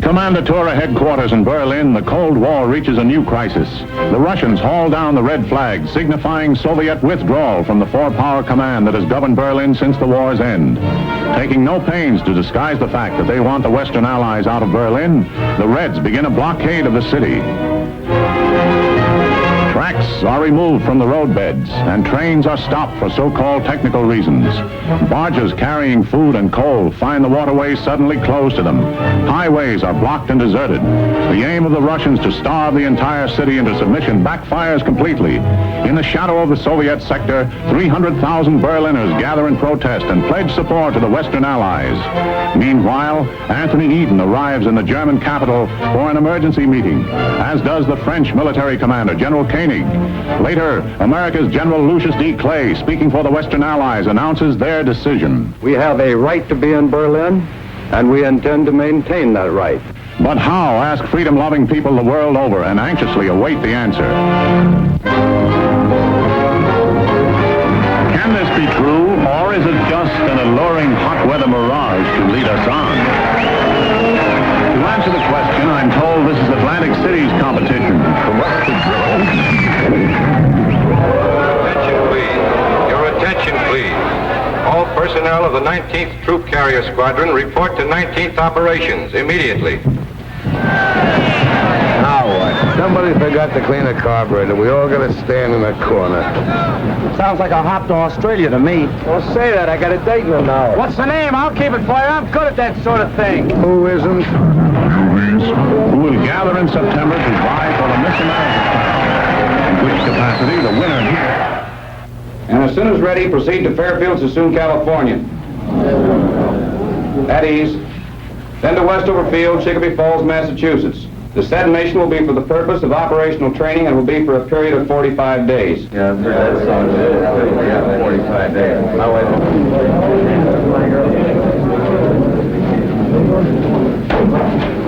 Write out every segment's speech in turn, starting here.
Kommandatura headquarters in Berlin, the Cold War reaches a new crisis. The Russians haul down the red flag, signifying Soviet withdrawal from the four-power command that has governed Berlin since the war's end. Taking no pains to disguise the fact that they want the Western Allies out of Berlin, the Reds begin a blockade of the city. Tracks are removed from the roadbeds, and trains are stopped for so-called technical reasons. Barges carrying food and coal find the waterways suddenly closed to them. Highways are blocked and deserted. The aim of the Russians to starve the entire city into submission backfires completely. In the shadow of the Soviet sector, 300,000 Berliners gather in protest and pledge support to the Western Allies. Meanwhile, Anthony Eden arrives in the German capital for an emergency meeting, as does the French military commander, General Koenig. Later, America's General Lucius D. Clay, speaking for the Western Allies, announces their decision. We have a right to be in Berlin, and we intend to maintain that right. But how, ask freedom-loving people the world over, and anxiously await the answer. Can this be true, or is it just an alluring hot-weather mirage to lead us on? To answer the question, I'm told this is Atlantic City's competition. Attention, please. Your attention, please. All personnel of the 19th Troop Carrier Squadron report to 19th Operations immediately. Now what? Somebody forgot to clean a carburetor. We all got to stand in a corner. Sounds like a hop to Australia to me. Don't say that. I got a date in an hour. What's the name? I'll keep it for you. I'm good at that sort of thing. Who isn't? Who will gather in September to vie for the Miss America crown. In which capacity the winner here. And as soon as ready, proceed to Fairfield, Sassoon, California. At ease. Then to Westover Field, Chicopee Falls, Massachusetts. The said mission will be for the purpose of operational training and will be for a period of 45 days. Yeah, that sounds good. Yeah, 45 days. Now wait.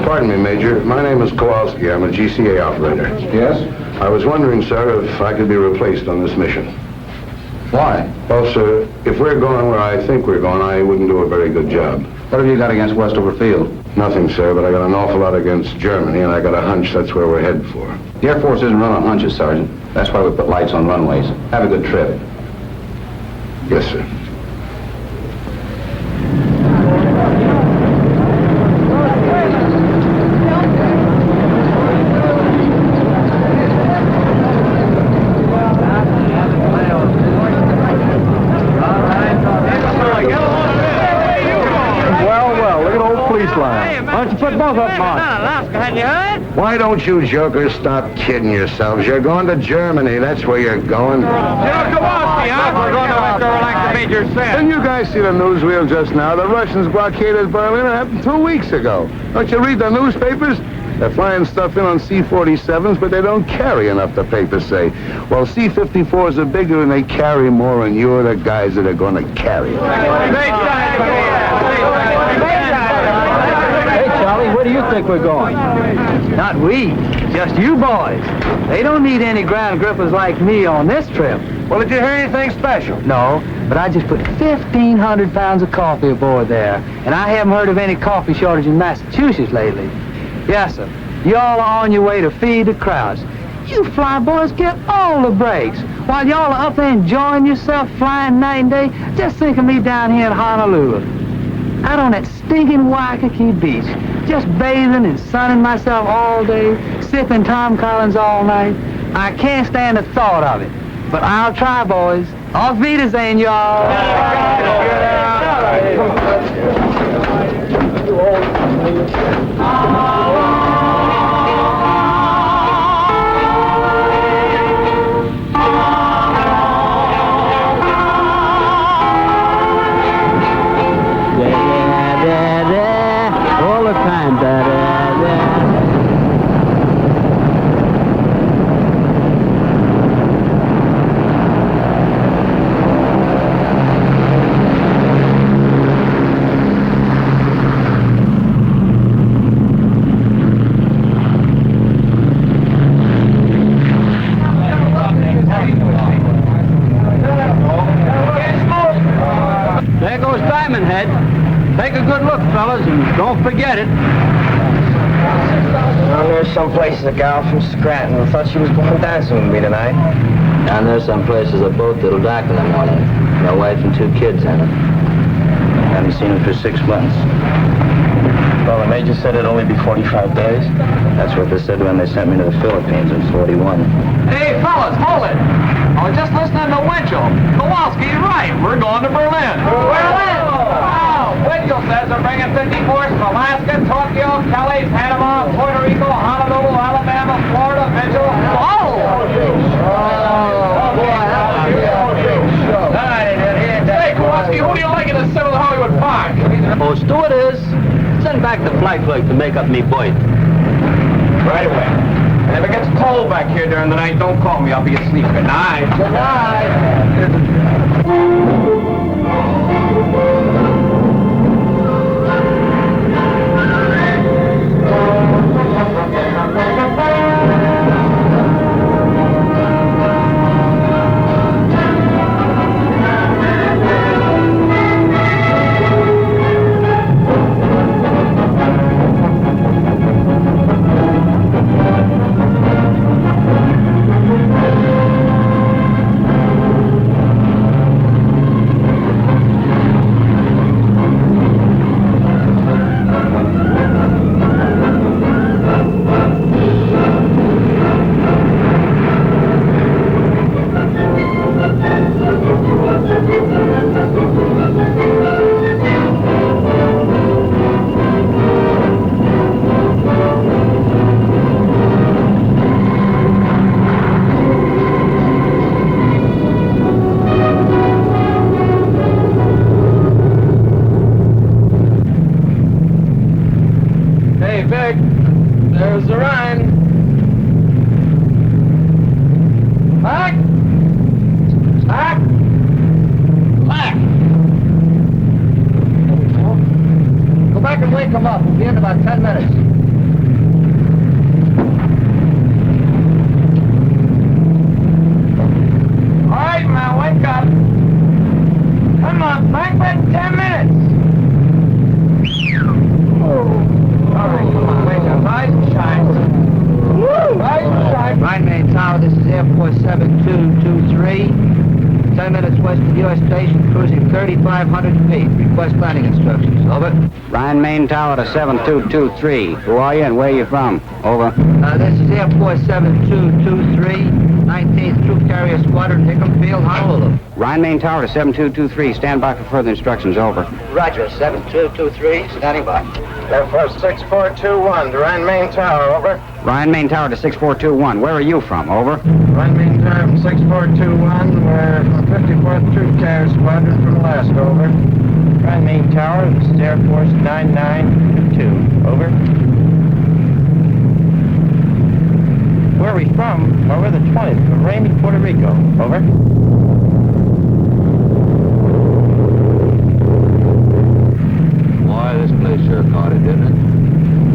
Pardon me, Major. My name is Kowalski. I'm a GCA operator. Yes? I was wondering, sir, if I could be replaced on this mission. Why? Well, sir, if we're going where I think we're going, I wouldn't do a very good job. What have you got against Westover Field? Nothing, sir, but I got an awful lot against Germany, and I got a hunch that's where we're headed for. The Air Force isn't run on hunches, Sergeant. That's why we put lights on runways. Have a good trip. Yes, sir. Why don't you jokers stop kidding yourselves? You're going to Germany. That's where you're going. We're going to a girl like the Major said. Didn't you guys see the newsreel just now? The Russians blockaded Berlin. It happened 2 weeks ago. Don't you read the newspapers? They're flying stuff in on C-47s, but they don't carry enough, the papers say. Well, C-54s are bigger and they carry more, and you're the guys that are going to carry it. Hey, Charlie, where do you think we're going? Not we, just you boys. They don't need any ground grippers like me on this trip. Well, did you hear anything special? No, but I just put 1,500 pounds of coffee aboard there, and I haven't heard of any coffee shortage in Massachusetts lately. Yes, sir. Y'all are on your way to feed the crowds. You fly boys get all the breaks. While y'all are up there enjoying yourself flying night and day, just think of me down here in Honolulu. Out on that stinking Waikiki beach, just bathing and sunning myself all day, sipping Tom Collins all night. I can't stand the thought of it. But I'll try, boys. Auf Wiedersehen, y'all. All the time, There goes Diamond Head. Take a good look, fellas, and don't forget it. Down there's some places a gal from Scranton who thought she was going dancing with me tonight. Down there's some places a boat that'll dock in the morning. My wife and 2 kids in it. Haven't seen them for 6 months. Well, the major said it'd only be 45 days. That's what they said when they sent me to the Philippines in 41. Hey, fellas, hold it. I was just listening to Winchell. Kowalski's right. We're going to Berlin. Berlin? Wow. Winchell says they're bringing 54s from Alaska, Tokyo, Cali, Panama, Puerto Rico, Honolulu, Alabama, Florida, Mitchell. Whoa! Hey, Kowalski, who do you like in the 7th Hollywood Park? Oh, stewardess, send back the flight clerk to make up me berth. Right away. And if it gets cold back here during the night, don't call me. I'll be asleep. Good night. Good There's the Rhine. Back! Back! Back! Go back and wake him up. We'll be in about 10 minutes. All right, man, wake up. Come on, back by 10 minutes. All right, come on, wake up. Rise and shine. Woo! Rise and shine. Rhine Main Tower, this is Airport 7223. 10 minutes west of U.S. Station, cruising 3,500 feet. Request landing instructions. Over. Rhine Main Tower to 7223. Who are you and where are you from? Over. This is Airport 7223, 19th Troop Carrier Squadron, Hickam Field, Honolulu. Rhine Main Tower to 7223. Stand by for further instructions. Over. Roger, 7223, standing by. Airport 6421, to Rhine Main Tower, over. Rhine Main Tower to 6421. Where are you from? Over. Rhine Main Tower from 6421, we're from 54th Troop Carrier Squadron from Alaska, over. Rhine Main Tower, this is Air Force 9922, over. Where are we from? Well, we're the 20th, from Rainy, Puerto Rico, over. Boy, this place sure caught it, didn't it?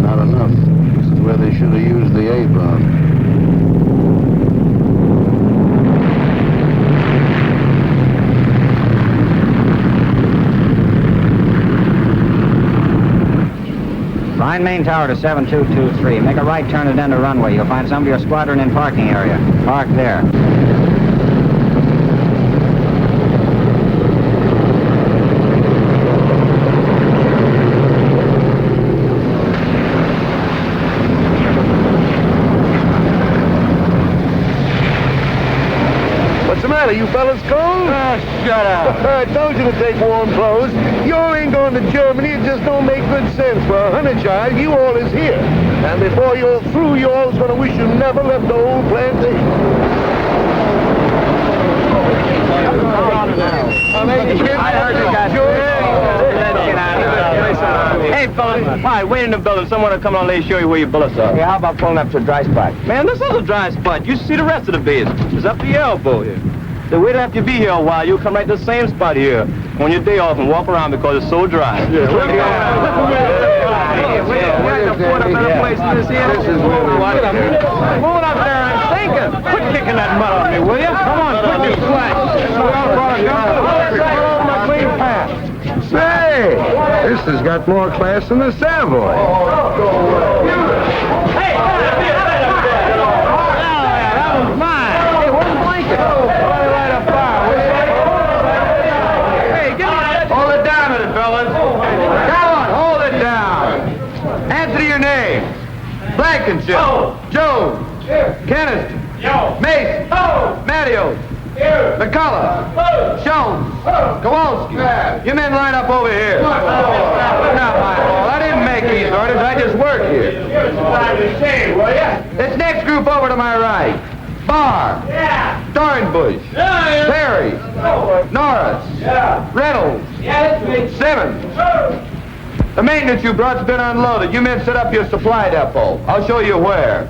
Not enough. This is where they should have used the A-bomb. Rhine Main Tower to 7223. Make a right turn and then the runway. You'll find some of your squadron in parking area. Park there. What's the matter? You fellas cold? Shut up. I told you to take warm clothes. You all ain't going to Germany. It just don't make good sense. For a hunter child, you all is here. And before you're through, you all's going to wish you never left the old plantation. I heard you guys. Hey, fellas, hi, wait in the building. Someone will come on and show you where your bullets are. Hey, how about pulling up to a dry spot? Man, this is a dry spot. You see the rest of the base. It's up to your elbow here. So we don't have to be here a while. You'll come right to the same spot here on your day off and walk around because it's so dry. This is where Moving up there and thinking. Quit kicking that mud off me, will you? Come on, quit your slack. My clean pants. Say, this has got more class than the Savoy. Jones, Kenneth, Mason, Matthews, McCullough, Jones, Kowalski. You men line up over here. Not my fault. I didn't make these orders. I just work here. This next group over to my right. Barr, Dornbush, Perry, Norris, Reynolds, Simmons. The maintenance you brought's been unloaded. You men set up your supply depot. I'll show you where.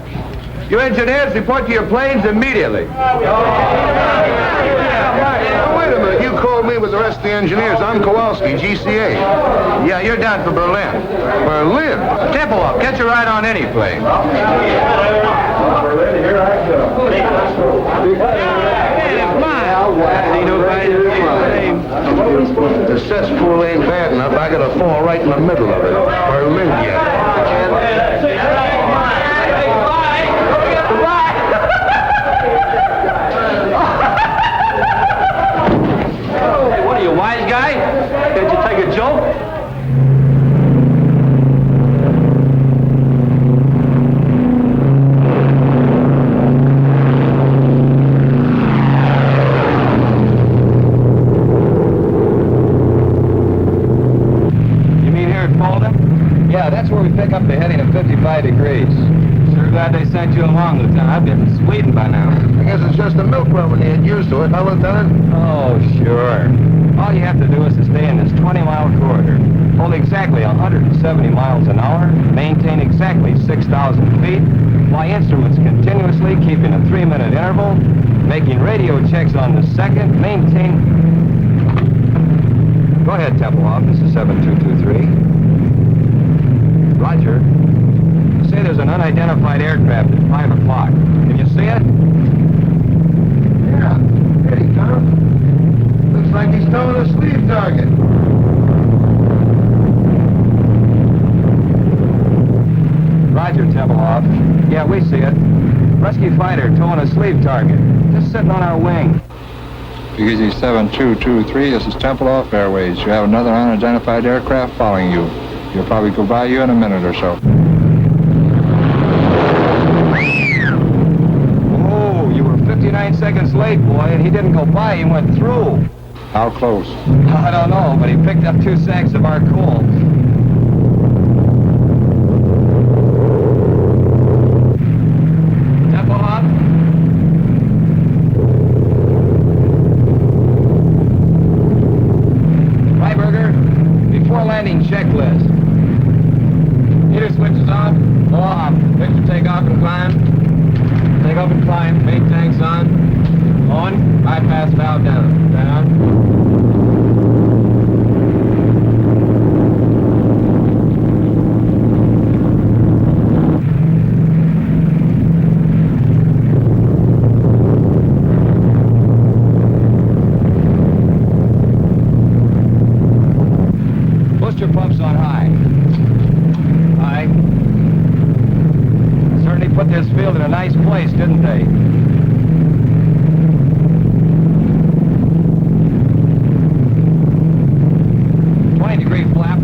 You engineers report to your planes immediately. Wait a minute. You called me with the rest of the engineers. I'm Kowalski, GCA. Yeah, you're down for Berlin. Berlin? Tempo up. Get your ride on any plane. Berlin, here I go. The cesspool ain't bad enough. I gotta fall right in the middle of it. Berlin yet. Hey, what are you, wise guy? Can't you take a joke? That's where we pick up the heading of 55 degrees. Sure glad they sent you along, Lieutenant. I've been in Sweden by now. I guess it's just a milk run when you get used to it, huh, Lieutenant? Oh, sure. All you have to do is to stay in this 20-mile corridor, hold exactly 170 miles an hour, maintain exactly 6,000 feet, fly instruments continuously, keeping a 3-minute interval, making radio checks on the second, maintain... Go ahead, Tempelhoff. This is 7223. Roger. Say there's an unidentified aircraft at 5 o'clock. Can you see it? Yeah. Here he comes. Looks like he's towing a sleeve target. Roger, Tempelhoff. Yeah, we see it. Rescue fighter towing a sleeve target. Just sitting on our wing. Easy 7223, this is Tempelhoff Airways. You have another unidentified aircraft following you. He'll probably go by you in a minute or so. Oh, you were 59 seconds late, boy, and he didn't go by, he went through. How close? I don't know, but he picked up 2 sacks of our coal. Tempelhoff? Freiberger, before landing checklist. Meter switches on. Off. Victor, take off and climb. Take off and climb. Main tanks on. On. Bypass valve down. Down. Booster pumps on high. Certainly put this field in a nice place, didn't they? Degree flap. 20.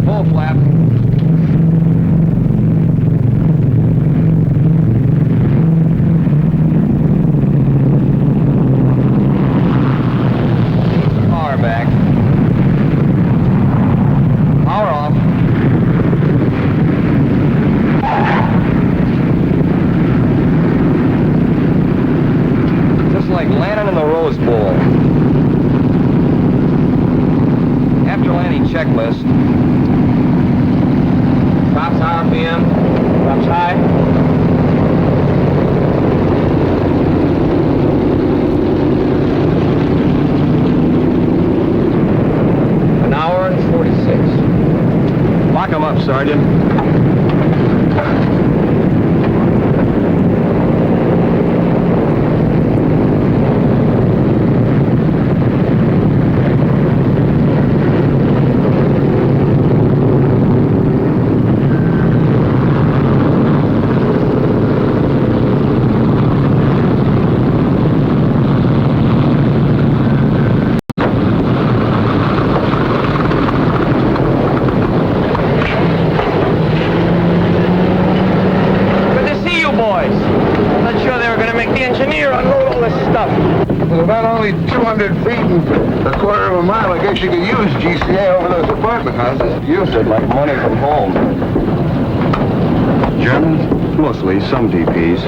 Full flap. Power back. Power off. Just like landing in the Rose Bowl. After landing checklist. Drops RPM. Drops high. An hour and 46. Lock them up, Sergeant. better unload all this stuff. Well, about only 200 feet and a quarter of a mile. I guess you could use GCA over those apartment houses. Use it like money from home. Germans? Mostly, some DPs.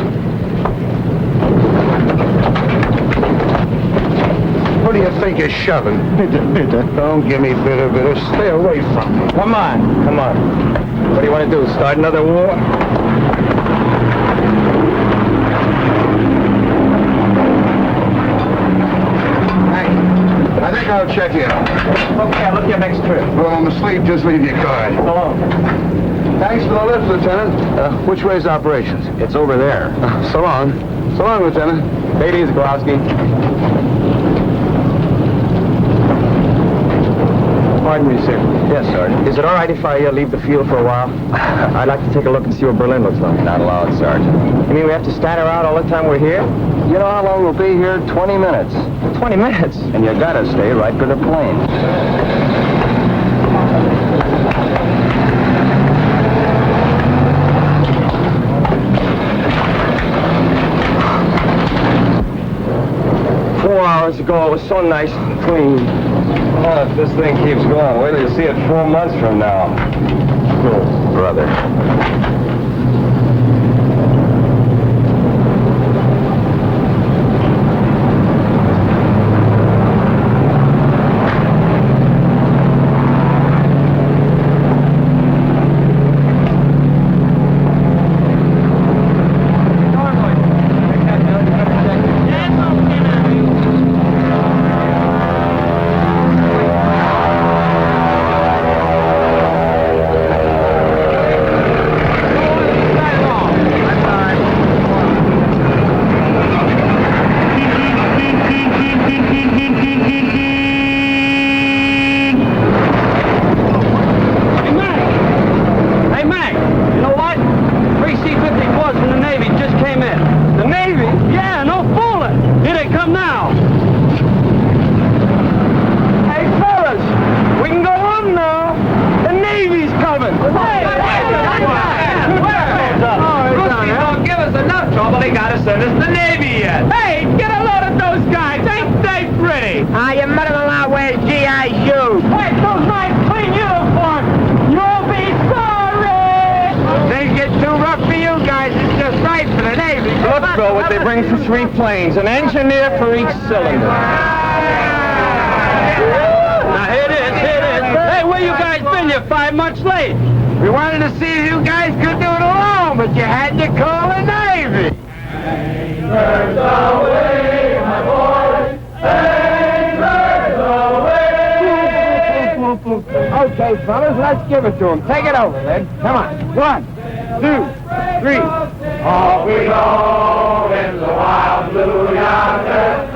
What do you think you're shoving? Bitter. Don't give me bitter. Stay away from me. Come on, come on. What do you want to do, start another war? I think I'll check you out. Okay, I'll look you next trip. Well, I'm asleep. Just leave your card. So long. Thanks for the lift, Lieutenant. Which way's operations? It's over there. So long. So long, Lieutenant. Take it easy, Kowalski. Pardon me, sir. Yes, Sergeant. Is it all right if I leave the field for a while? I'd like to take a look and see what Berlin looks like. Not allowed, Sergeant. You mean we have to stand around all the time we're here? You know how long we'll be here? 20 minutes. 20 minutes? And you gotta stay right for the plane. 4 hours ago, it was so nice and clean. Well, if this thing keeps going, wait till you see it 4 months from now. Oh, brother. An engineer for each cylinder. Now, here it is. Hey, where you guys been? You're 5 months late. We wanted to see if you guys could do it alone, but you had to call the Navy. Birds away, my boy. Hey, birds away. Okay, fellas, let's give it to him. Take it over, then. Come on. 1, 2, 3. Off we go in the wild blue yonder.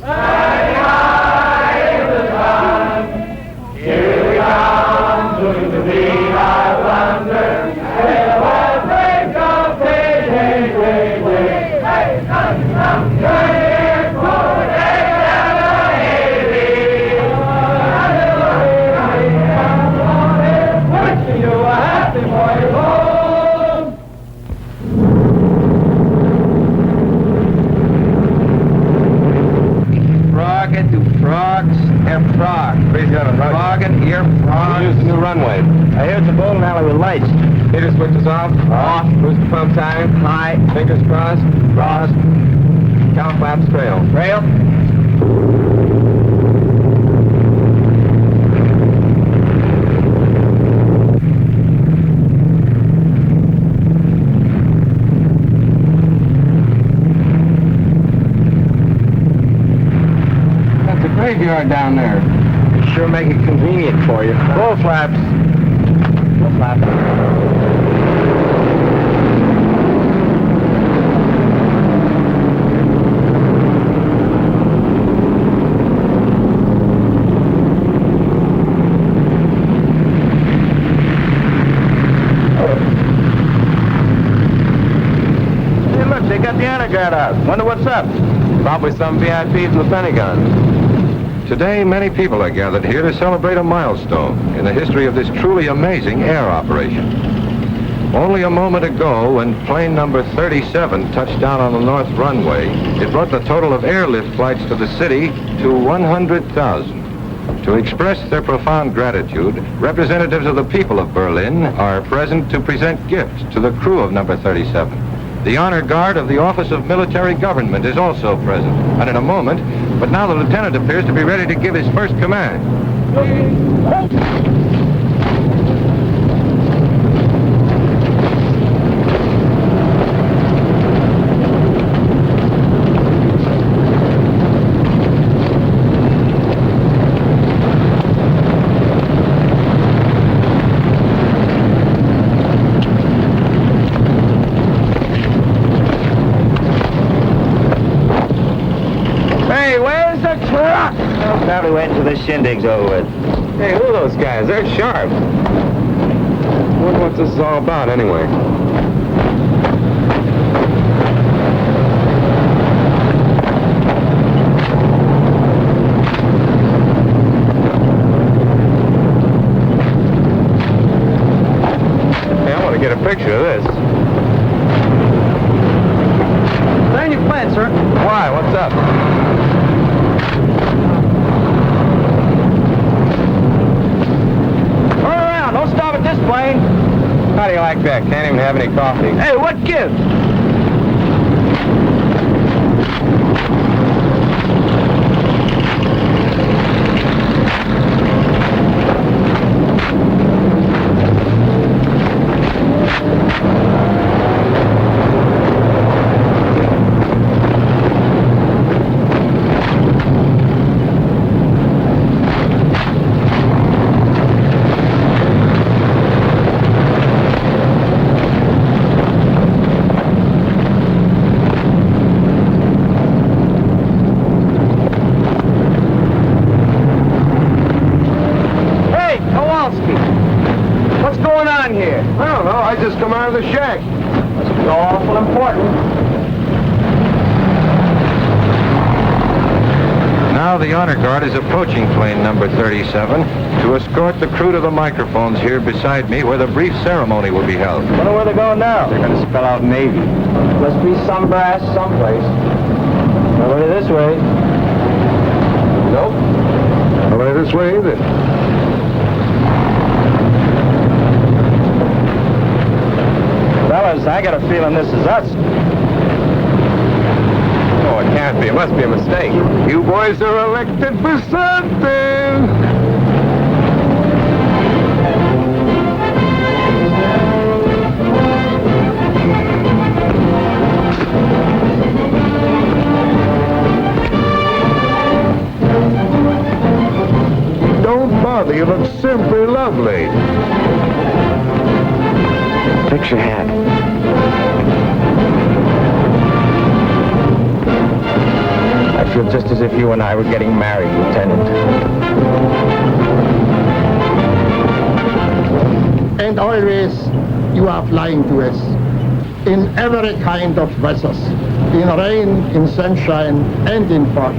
Shining high in the sun. Here we come to the beat our thunder. It will break of day. Hey, come, here for the day and the Navy. Wishing you a happy boy home. Frogs, air frog. Frog and ear frog. Use the new runway. I hear it's a bowling alley with lights. Heater switches off. Off. Booster pump time. High. Fingers crossed. Crossed. Cow flaps trail. Rail. Graveyard down there. Sure make it convenient for you. Full flaps. Full flaps. Hey, look, they got the honor guard out. Wonder what's up. Probably some VIPs in the Pentagon. Today, many people are gathered here to celebrate a milestone in the history of this truly amazing air operation. Only a moment ago, when plane number 37 touched down on the north runway, it brought the total of airlift flights to the city to 100,000. To express their profound gratitude, representatives of the people of Berlin are present to present gifts to the crew of number 37. The honor guard of the Office of Military Government is also present, and in a moment, but now the lieutenant appears to be ready to give his first command. Probably waiting till this shindig's over with. Hey, who are those guys? They're sharp. I wonder what this is all about, anyway. Hey, I want to get a picture of this. Land your plane, sir. Why? What's up? Don't stop at this plane. How do you like that? Can't even have any coffee. Hey, what gives? What's going on here? I don't know. I just come out of the shack. Must be awful important. Now the honor guard is approaching plane number 37 to escort the crew to the microphones here beside me where the brief ceremony will be held. Wonder where they're going now. They're going to spell out Navy. Must be some brass someplace. Nobody this way. Nope. Nobody this way either. Fellas, I got a feeling this is us. Oh, it can't be. It must be a mistake. You boys are elected for something. Don't bother. You look simply lovely. Picture hat. I feel just as if you and I were getting married, Lieutenant. And always you are flying to us in every kind of weathers, in rain, in sunshine, and in fog.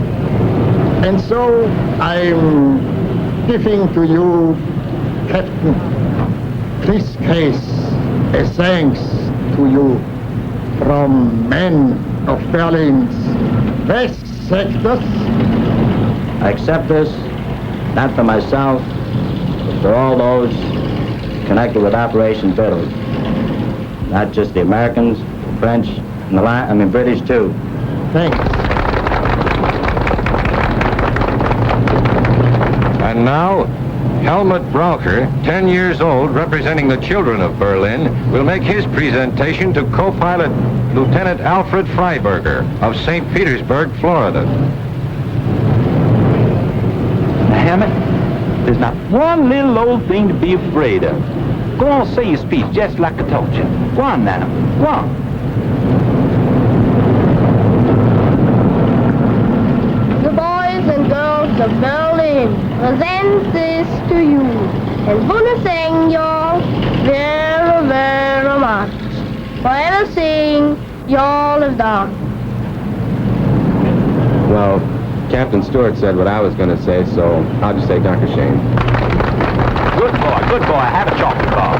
And so I'm giving to you, Captain, this case, a thanks to you from men of Berlin's West sectors. I accept this, not for myself, but for all those connected with Operation Fiddle. Not just the Americans, the French, and the British too. Thanks. And now, Helmut Braucher, 10 years old, representing the children of Berlin, will make his presentation to co-pilot Lieutenant Alfred Freiberger of St. Petersburg, Florida. Hammett, there's not one little old thing to be afraid of. Go on, say your speech just like I told you. Go on now. Go on. The boys and girls of Berlin present this to you. And wanna thank y'all very, very much for everything y'all have done. Well, Captain Stewart said what I was going to say, so I'll just say Danke schön. Good boy, good boy. Have a chocolate bar.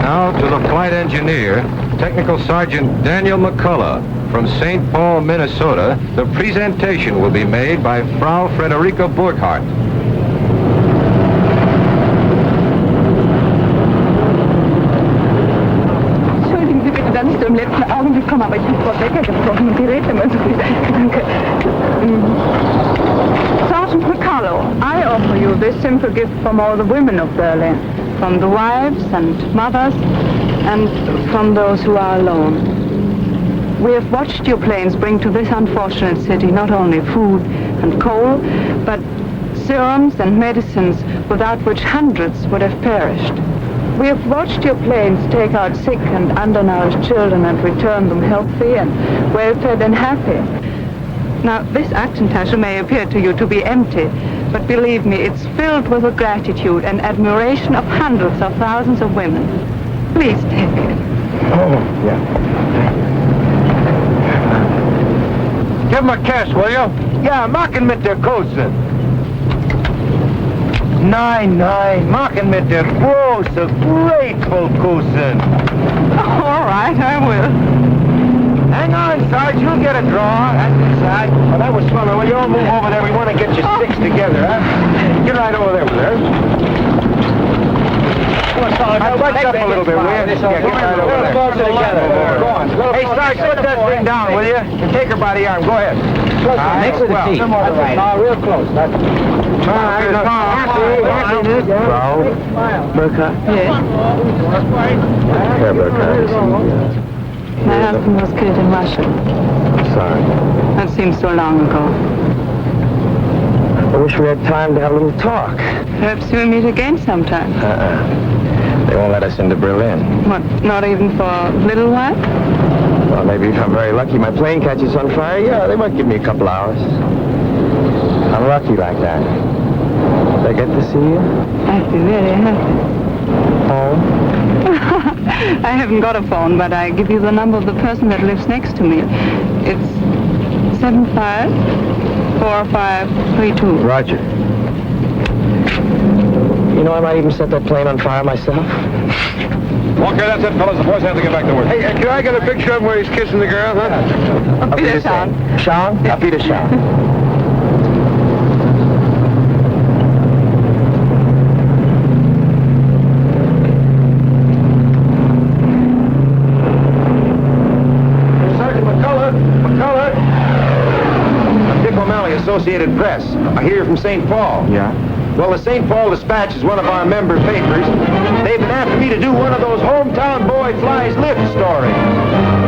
Now to the flight engineer, Technical Sergeant Daniel McCullough from St. Paul, Minnesota. The presentation will be made by Frau Frederica Burkhardt. Entschuldigen Sie bitte, dass ich so im letzten Augenblick komme, aber ich habe Frau Becker gesprochen und die redet immer so viel. Danke. Sergeant McCullough, I offer you this simple gift from all the women of Berlin, from the wives and mothers, and from those who are alone. We have watched your planes bring to this unfortunate city not only food and coal, but serums and medicines without which hundreds would have perished. We have watched your planes take out sick and undernourished children and return them healthy and well-fed and happy. Now, this Aktentasche may appear to you to be empty, but believe me, it's filled with the gratitude and admiration of hundreds of thousands of women. Please take it. Oh, yeah. Give him a kiss, will you? Ja, mach ihn mit der Kose. Nein, mach ihn mit der großen, grateful Kose. All right, I will. Hang on, Sarge, you'll get a draw. That's inside. Well, that was fun. Well, you all move over there. We want to get your sticks together, huh? Get right over there with her. Come on, Sarge. Bunch up a little bit, will you? Yeah, get right over there. Go on. Hey, Sarge, put that thing down, will you? And take her by the arm. Go ahead. Next to the seat. Real close. All right. Frau Burkhardt? Yes. Herr Burkhardt. My husband was killed in Russia. Sorry. That seems so long ago. I wish we had time to have a little talk. Perhaps we'll meet again sometime. They won't let us into Berlin. What, not even for a little while? Well, maybe if I'm very lucky, my plane catches on fire. Yeah, they might give me a couple hours. I'm lucky like that. Did I get to see you? I'd be very happy. Home? I haven't got a phone, but I give you the number of the person that lives next to me. It's 754532. Roger. You know, I might even set that plane on fire myself. Okay, that's it, fellas. The boys have to get back to work. Hey, can I get a picture of him where he's kissing the girl, huh? Auf Wiedersehen. Schauen? Auf Wiedersehen. Sergeant McCullough. I'm Dick O'Malley, Associated Press. I hear you're from St. Paul. Yeah. Well, the St. Paul Dispatch is one of our member papers. They've been after me to do one of those hometown boy flies lift stories.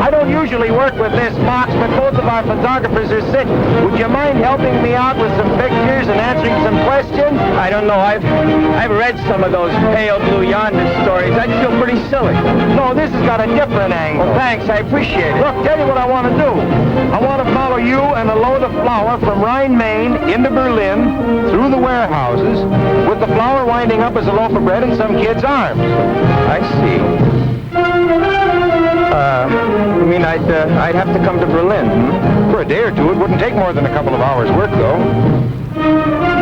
I don't usually work with this box, but both of our photographers are sick. Would you mind helping me out with some pictures and answering some questions? I don't know. I've read some of those pale blue yonder stories. I'd feel pretty silly. No, this has got a different angle. Well, thanks. I appreciate it. Look, tell you what I want to do. I want to follow you and a load of flour from Rhine, Maine into Berlin through the warehouses, with the flour winding up as a loaf of bread in some kid's arms. I see. You mean I'd have to come to Berlin? For a day or two. It wouldn't take more than a couple of hours' work, though.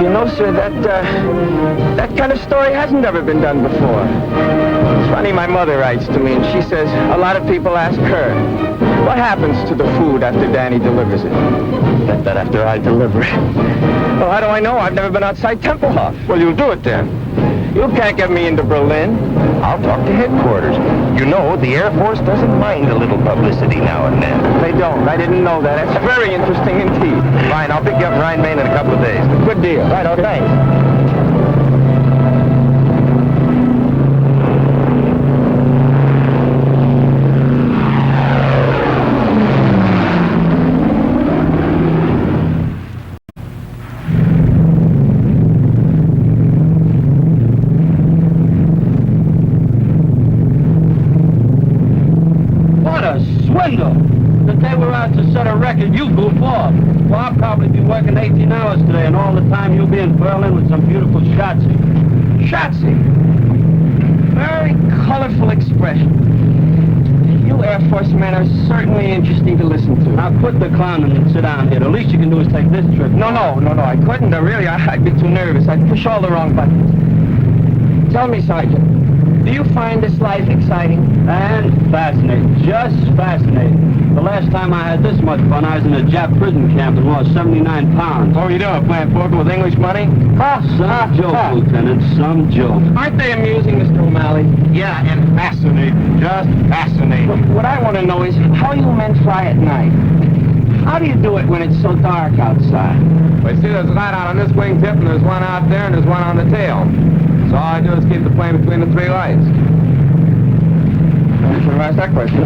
You know, sir, that kind of story hasn't ever been done before. It's funny, my mother writes to me, and she says a lot of people ask her, what happens to the food after Danny delivers it? That after I deliver it. Well, how do I know? I've never been outside Tempelhof. Well, you'll do it then. You can't get me into Berlin. I'll talk to headquarters. You know, the Air Force doesn't mind a little publicity now and then. They don't. I didn't know that. That's very interesting indeed. Fine, I'll pick you up in Rhine, Maine in a couple of days. Good deal. Right, oh, thanks. That they were out to set a record, you goof off. Well, I'll probably be working 18 hours today, and all the time you'll be in Berlin with some beautiful Schatzi. Schatzi. Very colorful expression. You Air Force men are certainly interesting to listen to. Now quit the clowning and sit down here. The least you can do is take this trip. No, I couldn't. Really, I'd be too nervous. I'd push all the wrong buttons. Tell me, Sergeant, Do you find this life exciting? And fascinating. Just fascinating. The last time I had this much fun, I was in a Jap prison camp and lost 79 pounds. What were you doing, playing poker with English money? Some joke, Lieutenant, some joke. Aren't they amusing, Mr. O'Malley? Yeah, and fascinating. Just fascinating. What I want to know is how you men fly at night. How do you do it when it's so dark outside? Well, you see, there's a light out on this wingtip, and there's one out there, and there's one on the tail. So all I do is keep the plane between the three lights. I should have asked that question.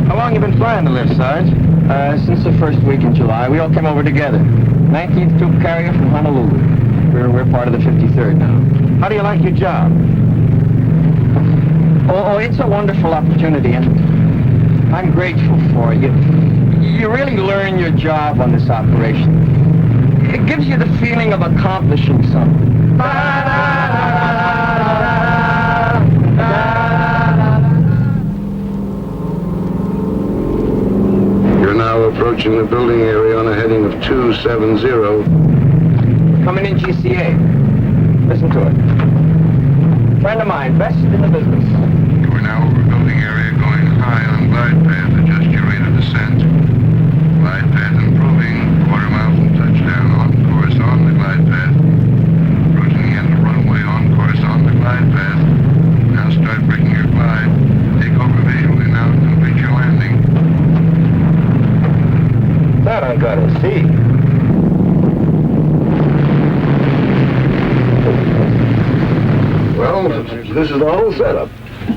How long you been flying the lift, Sarge? Since the first week in July. We all came over together. 19th Troop Carrier from Honolulu. We're part of the 53rd now. How do you like your job? Oh, it's a wonderful opportunity, and I'm grateful for it. You really learn your job on this operation. It gives you the feeling of accomplishing something. You're now approaching the building area on a heading of 270. Coming in GCA. Listen to it. Friend of mine, best in the business. We're now over building area going high on glide path. Adjust your rate of descent. Glide path improving. Quarter mile from touchdown. On course on the glide path. Approaching the end of the runway. On course on the glide path. Now start breaking your glide. Take over visually now to complete your landing. That I gotta see. Well, this is the whole setup.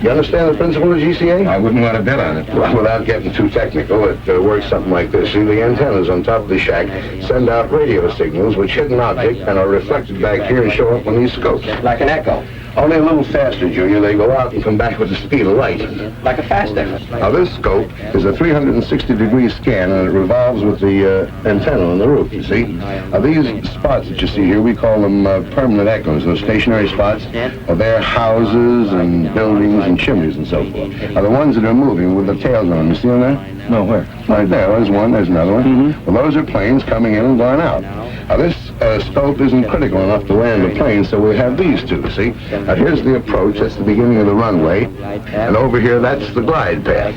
You understand the principle of GCA? I wouldn't want to bet on it. Well, without getting too technical, it works something like this. See, the antennas on top of the shack send out radio signals which hit an object and are reflected back here and show up on these scopes. Like an echo. Only a little faster, Junior. They go out and come back with the speed of light. Like a fast echo. Now, this scope is a 360-degree scan, and it revolves with the antenna on the roof, you see. Now, these spots that you see here, we call them permanent echoes. Those stationary spots are their houses and buildings and chimneys and so forth. Now, the ones that are moving with the tails on them, you see them there? No, where? Right there. There's one. There's another one. Well, those are planes coming in and going out. Now, this scope isn't critical enough to land the plane, so we have these two, see? Now, here's the approach. That's the beginning of the runway. And over here, that's the glide path.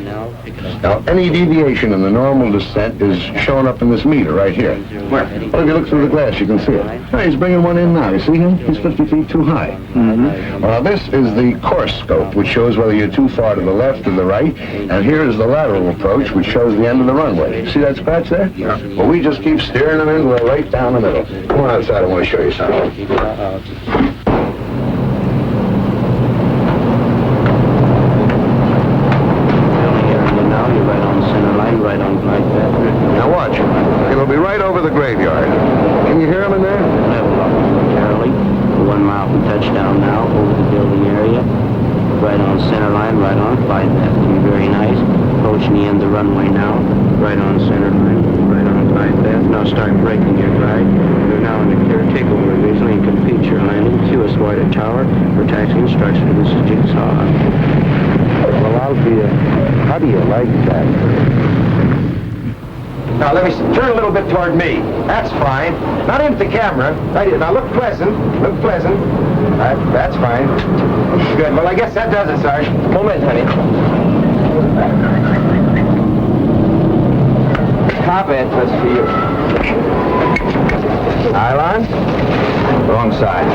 Now, any deviation in the normal descent is shown up in this meter right here. Where? Well, if you look through the glass, you can see it. Hey, he's bringing one in now. You see him? He's 50 feet too high. Well, now, this is the course scope, which shows whether you're too far to the left or the right. And here is the lateral approach, which shows the end of the runway. See that scratch there? Yeah. Well, we just keep steering them in. We're right down the middle. Come on outside. I want to show you something. Now watch. It'll be right over the graveyard. Can you hear him in there? Level up, Charlie. 1 mile from touchdown now, over the building area. Right on center line, right on glide path. To be very nice. Approaching the end of the runway now. Right on center line, right on glide path. Now start breaking your glide. You're now in the clear takeover visually and complete your landing. QS White Tower. For taxi instruction, this is Jigsaw. Well, I'll be how do you like that? Now, let me turn a little bit toward me. That's fine. Not into the camera. Right here. Now, look pleasant. Look pleasant. That's fine. Good. Well, I guess that does it, Sarge. Moment, honey. Top end, that's for you. Nylon. Wrong side.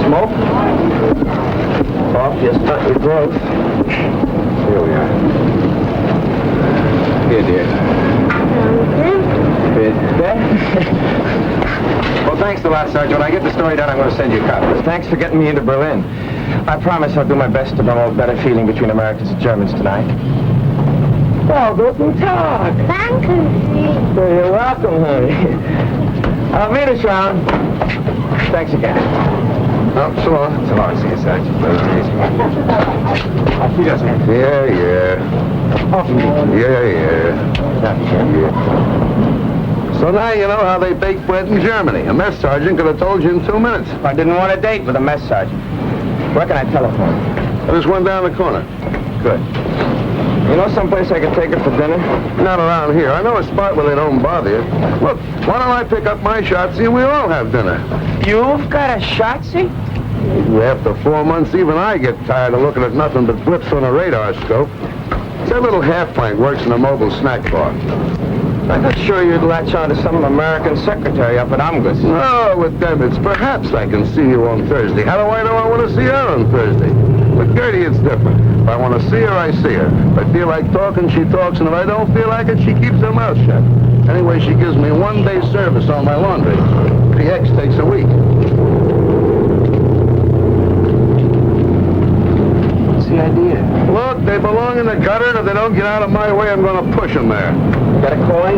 Smoke. Off, just cut your growth. Here we are. Here, dear. Well, thanks a lot, Sergeant. When I get the story done, I'm going to send you copies. Thanks for getting me into Berlin. I promise I'll do my best to promote better feeling between Americans and Germans tonight. Well, guten Tag. Thank you. You're welcome, honey. I'll meet us round. Thanks again. Oh, so long. So long. See you, Sergeant. Off you go, sir. Yeah. Off you go. Yeah. So now you know how they bake bread in Germany. A mess sergeant could have told you in 2 minutes. I didn't want a date with a mess sergeant. Where can I telephone? There's one down the corner. Good. You know someplace I can take her for dinner? Not around here. I know a spot where they don't bother you. Look, why don't I pick up my shotzi and we all have dinner? You've got a shotzi? After 4 months, even I get tired of looking at nothing but blips on a radar scope. That little half-plank works in a mobile snack bar. I'm not sure you'd latch on to some American secretary up at Amgus. No, with them, it's perhaps I can see you on Thursday. How do I know I want to see her on Thursday? With Gertie, it's different. If I want to see her, I see her. If I feel like talking, she talks, and if I don't feel like it, she keeps her mouth shut. Anyway, she gives me 1 day's service on my laundry. PX takes a week. What's the idea? Look, they belong in the gutter, and if they don't get out of my way, I'm going to push them there. Got a coin?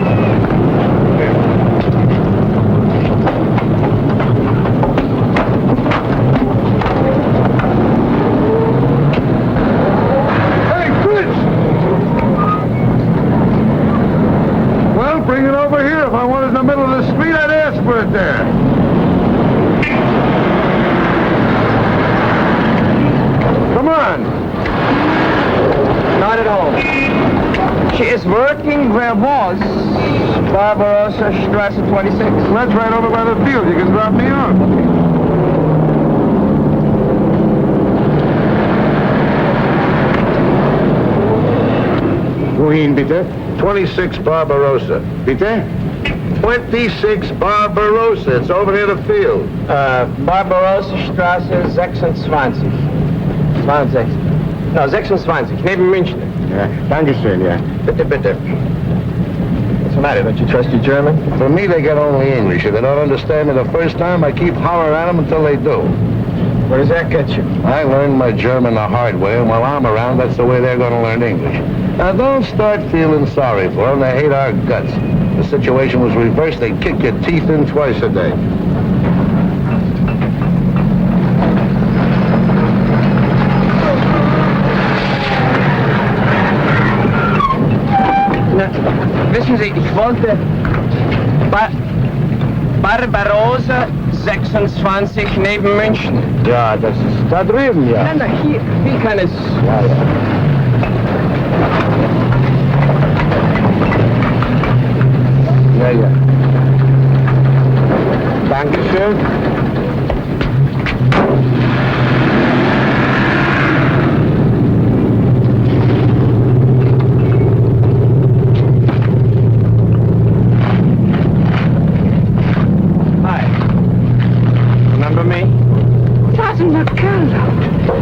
Hey, Fritz! Well, bring it over here. If I wanted it in the middle of the street, I'd ask for it there. Come on. Not at home. She is working where was Barbarossa Strasse 26. That's right over by the field. You can drop me off. Wohin, bitte? 26 Barbarossa. Bitte? 26 Barbarossa. It's over near the field. Barbarossa Strasse 26. 20. No, 26. Neben München. Yeah, Dankeschön, yeah. Bitte, bitte. What's the matter? Don't you trust your German? For me, they get only English. If they don't understand me the first time, I keep hollering at them until they do. Where does that get you? I learned my German the hard way, and while I'm around, that's the way they're going to learn English. Now, don't start feeling sorry for them. They hate our guts. If the situation was reversed, they'd kick your teeth in twice a day. Wissen Sie, ich wollte Barbarossa 26 neben München. Ja, das ist da drüben, ja. Nein, hier, wie kann es... Ja, ja. Ja, ja. Dankeschön.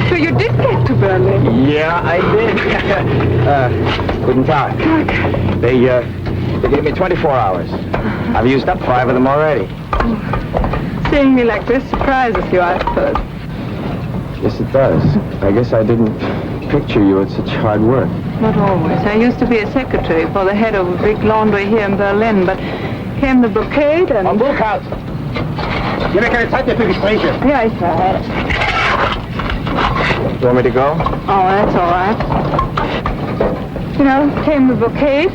So you did get to Berlin? Yeah, I did. Guten Tag. They gave me 24 hours. I've used up 5 of them already. Seeing me like this surprises you, I suppose. Yes, it does. I guess I didn't picture you at such hard work. Not always. I used to be a secretary for the head of a big laundry here in Berlin, but came the blockade and... Burkhardt! Ich habe keine Zeit mehr für Gespräche. Yeah, it's all right. You want me to go? Oh, that's all right. You know, came the blockade.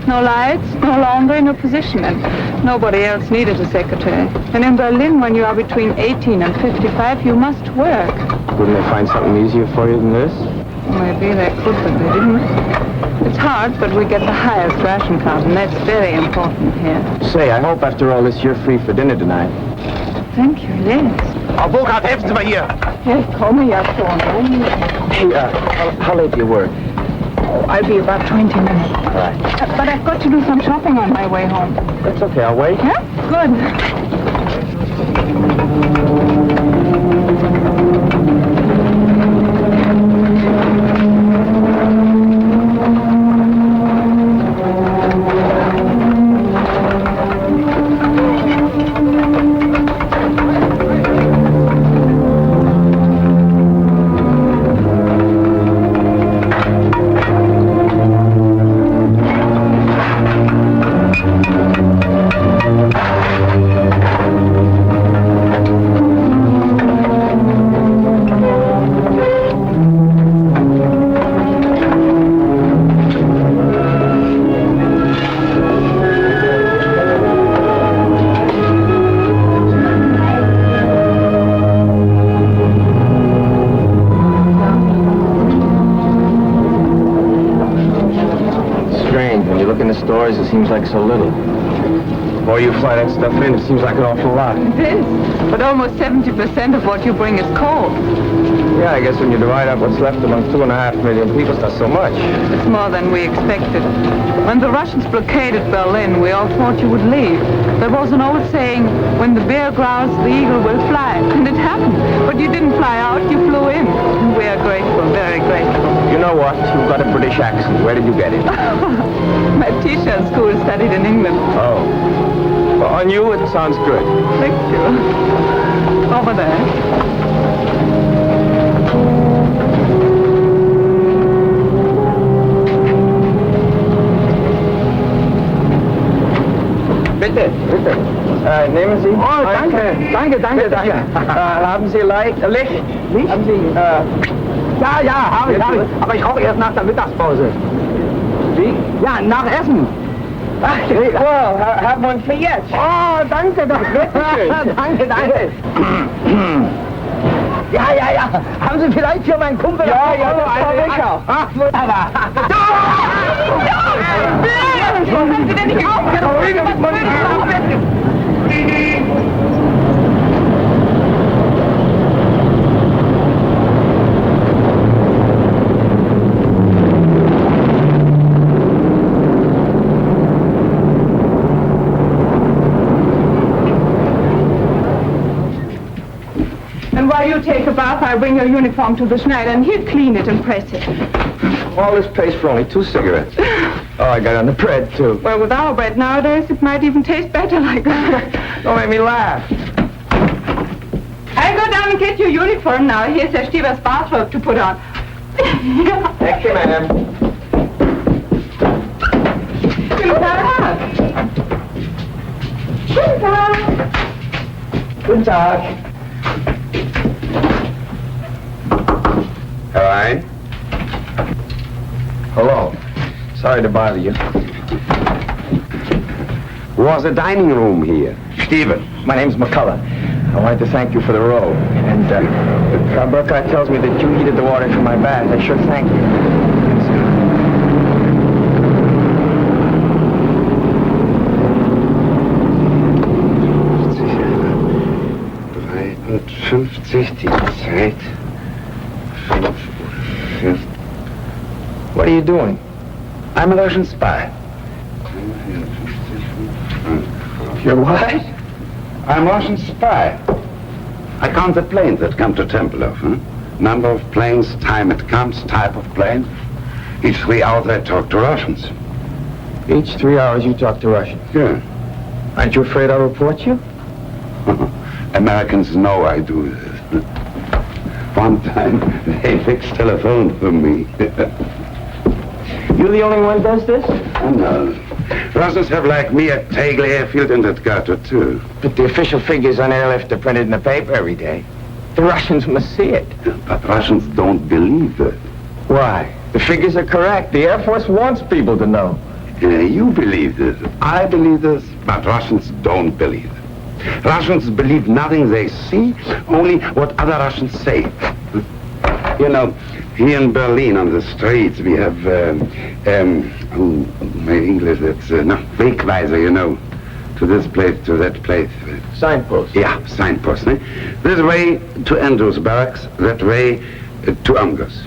No lights, no laundry, no position, and nobody else needed a secretary. And in Berlin, when you are between 18 and 55, you must work. Wouldn't they find something easier for you than this? Maybe they could, but they didn't. It's hard, but we get the highest ration card, and that's very important here. Say, I hope after all this you're free for dinner tonight. Thank you, yes. Frau Burkhardt, helfen Sie mal hier! Yes, call me up, Sean. Hey, how late do you work? Oh, I'll be about 20 minutes. All right. But I've got to do some shopping on my way home. That's okay, I'll wait. Yeah? Good. look in the stores, it seems like so little. The more you fly that stuff in, it seems like an awful lot. It is. But almost 70% of what you bring is coal. Yeah, I guess when you divide up what's left among 2.5 million people, it's not so much. It's more than we expected. When the Russians blockaded Berlin, we all thought you would leave. There was an old saying, when the bear growls, the eagle will fly. And it happened. But you didn't fly out, you flew in. And we are grateful, very grateful. You know what? You've got a British accent. Where did you get it? My teacher at school studied in England. Oh. Well, on you, it sounds good. Thank you. Over there. Bitte, bitte. Nehmen Sie. Oh, danke. Danke. Haben Sie Licht? Haben Sie, ja, habe ich. Aber ich rauche erst nach der Mittagspause. Wie? Ja, nach Essen. Ach, Well, have one for jetzt. oh, danke. danke. Ja. Haben Sie vielleicht für meinen Kumpel... Ja, ich auch. Ach, wunderbar. Haben Sie denn nicht And while you take a bath, I bring your uniform to the Schneider, and he'll clean it and press it. All this pays for only 2 cigarettes. Oh, I got on the bread, too. Well, with our bread nowadays, it might even taste better like that. Don't make me laugh. I'll go down and get your uniform now. Here's Herr Stieber's bathrobe to put on. Thank you, ma'am. Guten Tag. Guten Tag. Guten Tag. Hi. Hello. Sorry to bother you. Was a dining room here? Steven, my name's McCullough. I wanted to thank you for the roll. And Frau Burkhardt tells me that you heated the water for my bath. I sure thank you. 53, die Zeit. 5 Uhr. What are you doing? I'm a Russian spy. You're what? I'm a Russian spy. I count the planes that come to Tempelhof. Number of planes, time it comes, type of plane. Each 3 hours I talk to Russians. Each 3 hours you talk to Russians. Yeah. Aren't you afraid I'll report you? Americans know I do this. One time they fixed telephone for me. You the only one who does this? No. Russians have like me at Tegel Airfield and at Gato too. But the official figures on airlift are printed in the paper every day. The Russians must see it. But Russians don't believe it. Why? The figures are correct. The Air Force wants people to know. You believe this. I believe this, but Russians don't believe it. Russians believe nothing they see, only what other Russians say. You know, here in Berlin on the streets we have, my English, it's, Wegweiser, you know, to this place, to that place. Signpost. Yeah, signpost. Eh? This way to Andrews Barracks, that way to Amgos.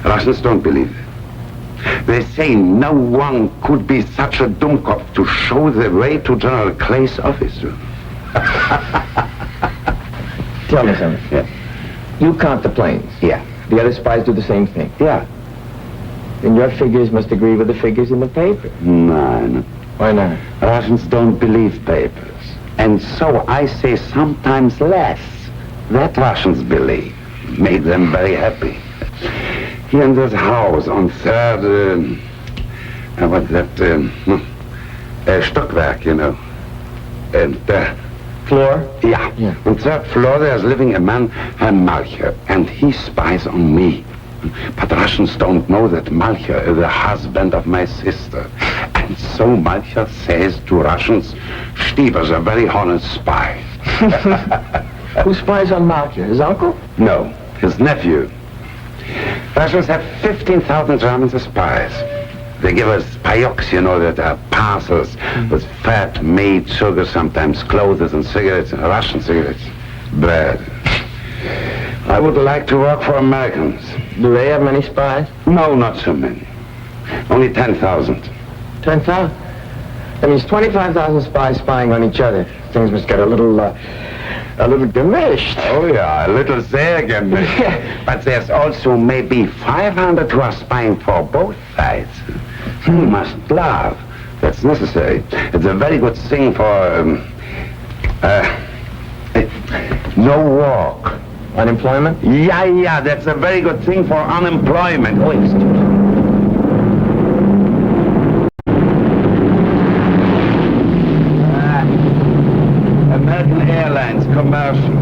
Russians don't believe it. They say no one could be such a Dummkopf to show the way to General Clay's office. Tell me something. Yeah. You count the planes. Yeah. The other spies do the same thing. Yeah. Then your figures must agree with the figures in the paper. No. Why not? Russians don't believe papers. And so I say sometimes less that Russians believe. Made them very happy. Here in this house on 3rd, what's that, Stockwerk, you know. And Floor? Yeah. On 3rd floor there's living a man, Herr Malcher, and he spies on me. But Russians don't know that Malcher is the husband of my sister. And so Malcher says to Russians, Stieber's a very honest spy. Who spies on Malcher? His uncle? No, his nephew. Russians have 15,000 Germans as spies. They give us payocks, you know, that are parcels with fat, made sugar, sometimes clothes and cigarettes, Russian cigarettes, bread. I would like to work for Americans. Do they have many spies? No, not so many. Only 10,000. 10,000? That means 25,000 spies spying on each other. Things must get a little gemished. Oh, yeah, a little sehr gemished. But there's also maybe 500 who are spying for both sides. You must laugh. That's necessary. It's a very good thing for, no work. Unemployment? Yeah, that's a very good thing for unemployment. Oh, excuse me. American Airlines, commercial.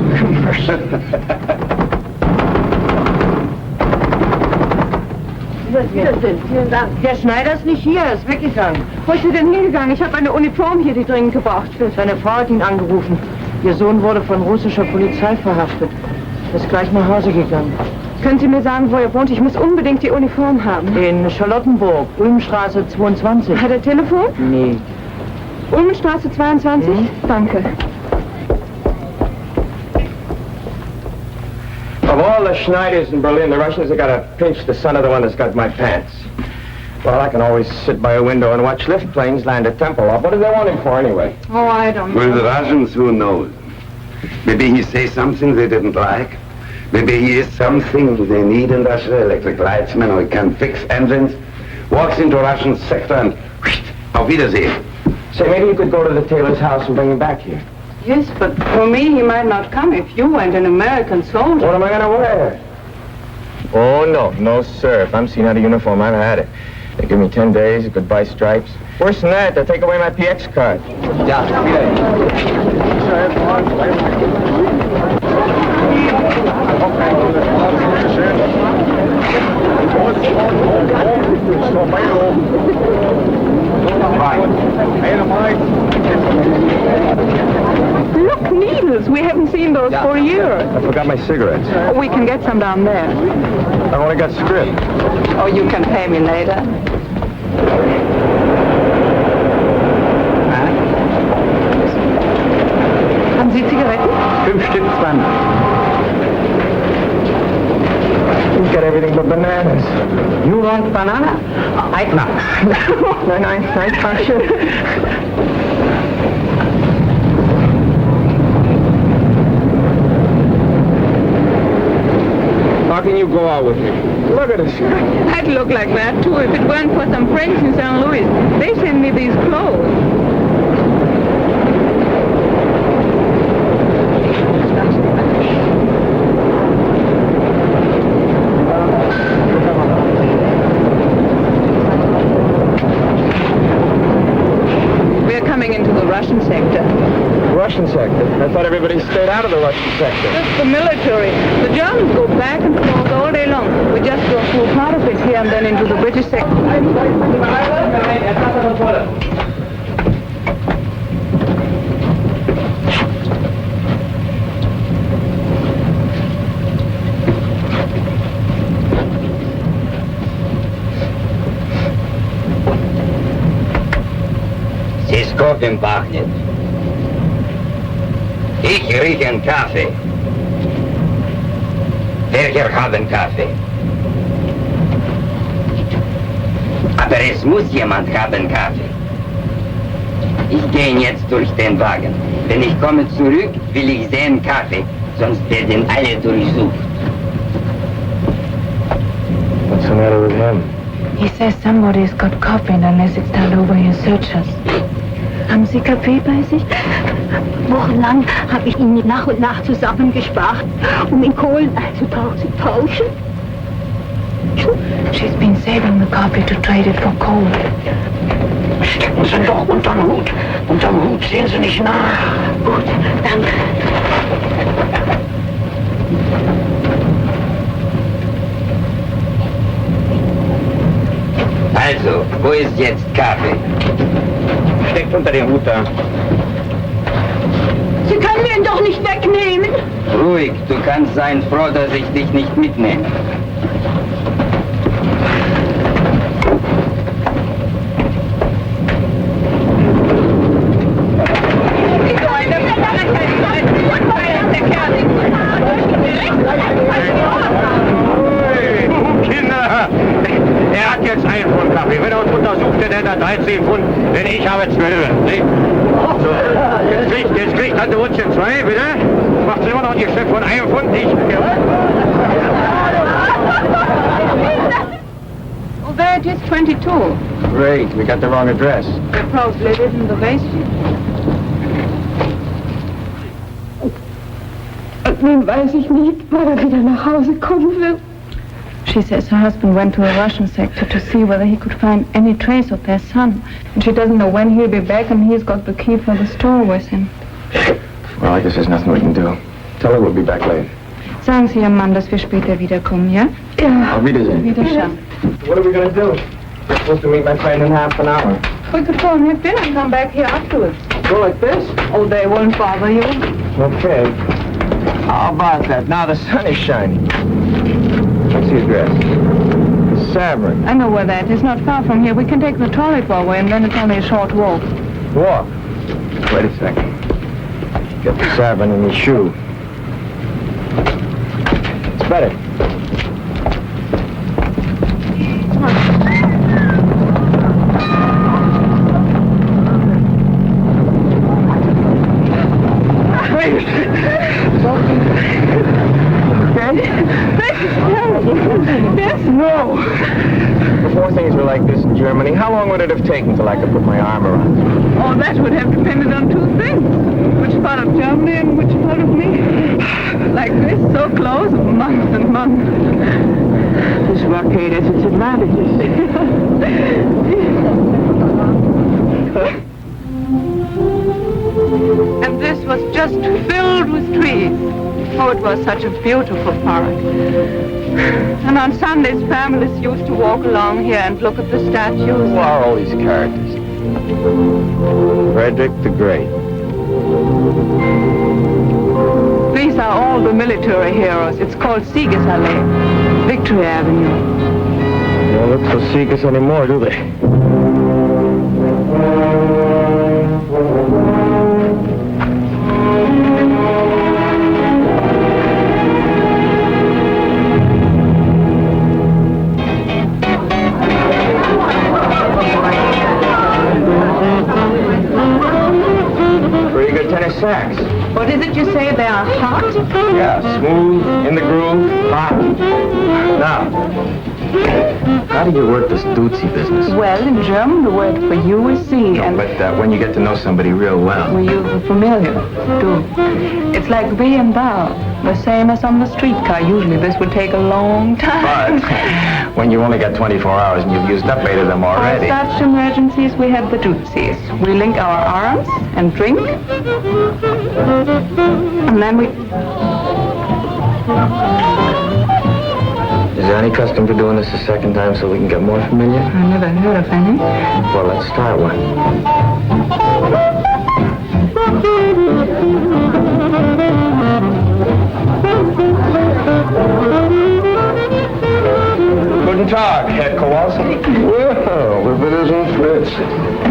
Vielen Dank. Der Schneider ist nicht hier, er ist weggegangen. Wo ist er denn hingegangen? Ich habe eine Uniform hier, die dringend gebraucht wird. Seine Frau hat ihn angerufen. Ihr Sohn wurde von russischer Polizei verhaftet. Er ist gleich nach Hause gegangen. Können Sie mir sagen, wo er wohnt? Ich muss unbedingt die Uniform haben. In Charlottenburg, Ulmstraße 22. Hat er Telefon? Nee. Ulmenstraße 22? Danke. Of all the Schneiders in Berlin, the Russians have got to pinch the son of the one that's got my pants. Well, I can always sit by a window and watch lift planes land at Tempelhof. What do they want him for, anyway? Oh, I don't know. Well, the Russians, who knows? Maybe he says something they didn't like. Maybe he is something they need in Russia, electric lightsman, or he can fix engines. Walks into Russian sector and auf Wiedersehen. Say, maybe you could go to the tailor's house and bring him back here. Yes, but for me, he might not come if you weren't an American soldier. What am I going to wear? Oh, no, sir. If I'm seen out of uniform, I've had it. They give me 10 days, goodbye stripes. Worse than that, they'll take away my PX card. Ja, Look, needles. We haven't seen those for a year. I forgot my cigarettes. We can get some down there. I've only got script. Oh, you can pay me later. Haben Sie Zigaretten? 5 Stück 20. You've got everything but bananas. You want banana? No. Nein, danke. How can you go out with me? Look at this. I'd look like that, too, if it weren't for some friends in St. Louis. They send me these clothes. Into the Russian sector. Russian sector? I thought everybody stayed out of the Russian sector. That's the military. The Germans go back and forth all day long. We just go through part of it here and then into the British sector. Koffein pachnet. Ich rieche einen Kaffee. Welcher haben Kaffee? Aber es muss jemand haben Kaffee. Ich gehe jetzt durch den Wagen. Wenn ich komme zurück, will ich sehen Kaffee, sonst werden alle durchsucht. What's the matter with him? He says somebody's got coffee and unless it's turned over, he'll search us. Haben Sie Kaffee bei sich? Wochenlang habe ich ihn nach und nach zusammengespart, um in Kohlen einzutauschen. She's been saving the coffee to trade it for coal. Stecken Sie doch unterm Hut. Unterm Hut sehen Sie nicht nach. Gut, danke. Also, wo ist jetzt Kaffee? Steckt unter dem Hut da. Sie können mir ihn doch nicht wegnehmen. Ruhig, du kannst sein froh, dass ich dich nicht mitnehme. hat 13 Pfund, denn ich habe 12. Nicht? So, jetzt kriegt Tante Wutze 2, bitte? Macht sie immer noch ein Geschäft von 1 Pfund, nicht? Oh, there it is, 22. Great, we got the wrong address. They probably live in the basement. Nun weiß ich nicht, wann er wieder nach Hause kommen wird. She says her husband went to a Russian sector to see whether he could find any trace of their son. And she doesn't know when he'll be back, and he's got the key for the store with him. Well, I guess there's nothing we can do. Tell her we'll be back late. Sagen Sie Ihrem Mann, dass wir später wiederkommen, ja? Ja. Auf Wiedersehen. Wiederschauen. What are we going to do? We're supposed to meet my friend in half an hour. We could go and have dinner and come back here afterwards. Go like this? Oh, they won't bother you. Okay. How about that? Now the sun is shining. What's the address? Savern. I know where that is. Not far from here. We can take the trolley forward, and then it's only a short walk. Walk. Wait a second. Get the Savern in your shoe. It's better. Yes, no. Before things were like this in Germany, how long would it have taken till I could put my arm around you? Oh, that would have depended on two things. Which part of Germany and which part of me. Like this, so close, months and months. This blockade has its advantages. And this was just filled with trees. Oh, it was such a beautiful park. And on Sundays, families used to walk along here and look at the statues. Who are all these characters? Frederick the Great. These are all the military heroes. It's called Siegesallee, Victory Avenue. They don't look so Sieges anymore, do they? Sacks. What is it you say? They are hot? Yeah, smooth, in the groove, hot. Now, how do you work this Dutzy business? Well, in German, the word for you is Sie, and But when you get to know somebody real well. we use the familiar, du. It's like we and thou, the same as on the streetcar. Usually this would take a long time. But when you only got 24 hours and you've used up 8 of them For already. such emergencies, we have the Dutzis. We link our arms and drink, and then we... Is there any custom to doing this a second time so we can get more familiar? I never heard of any. Well, let's start one. Guten Tag, Herr Kowalski. Well, if it isn't Fritz.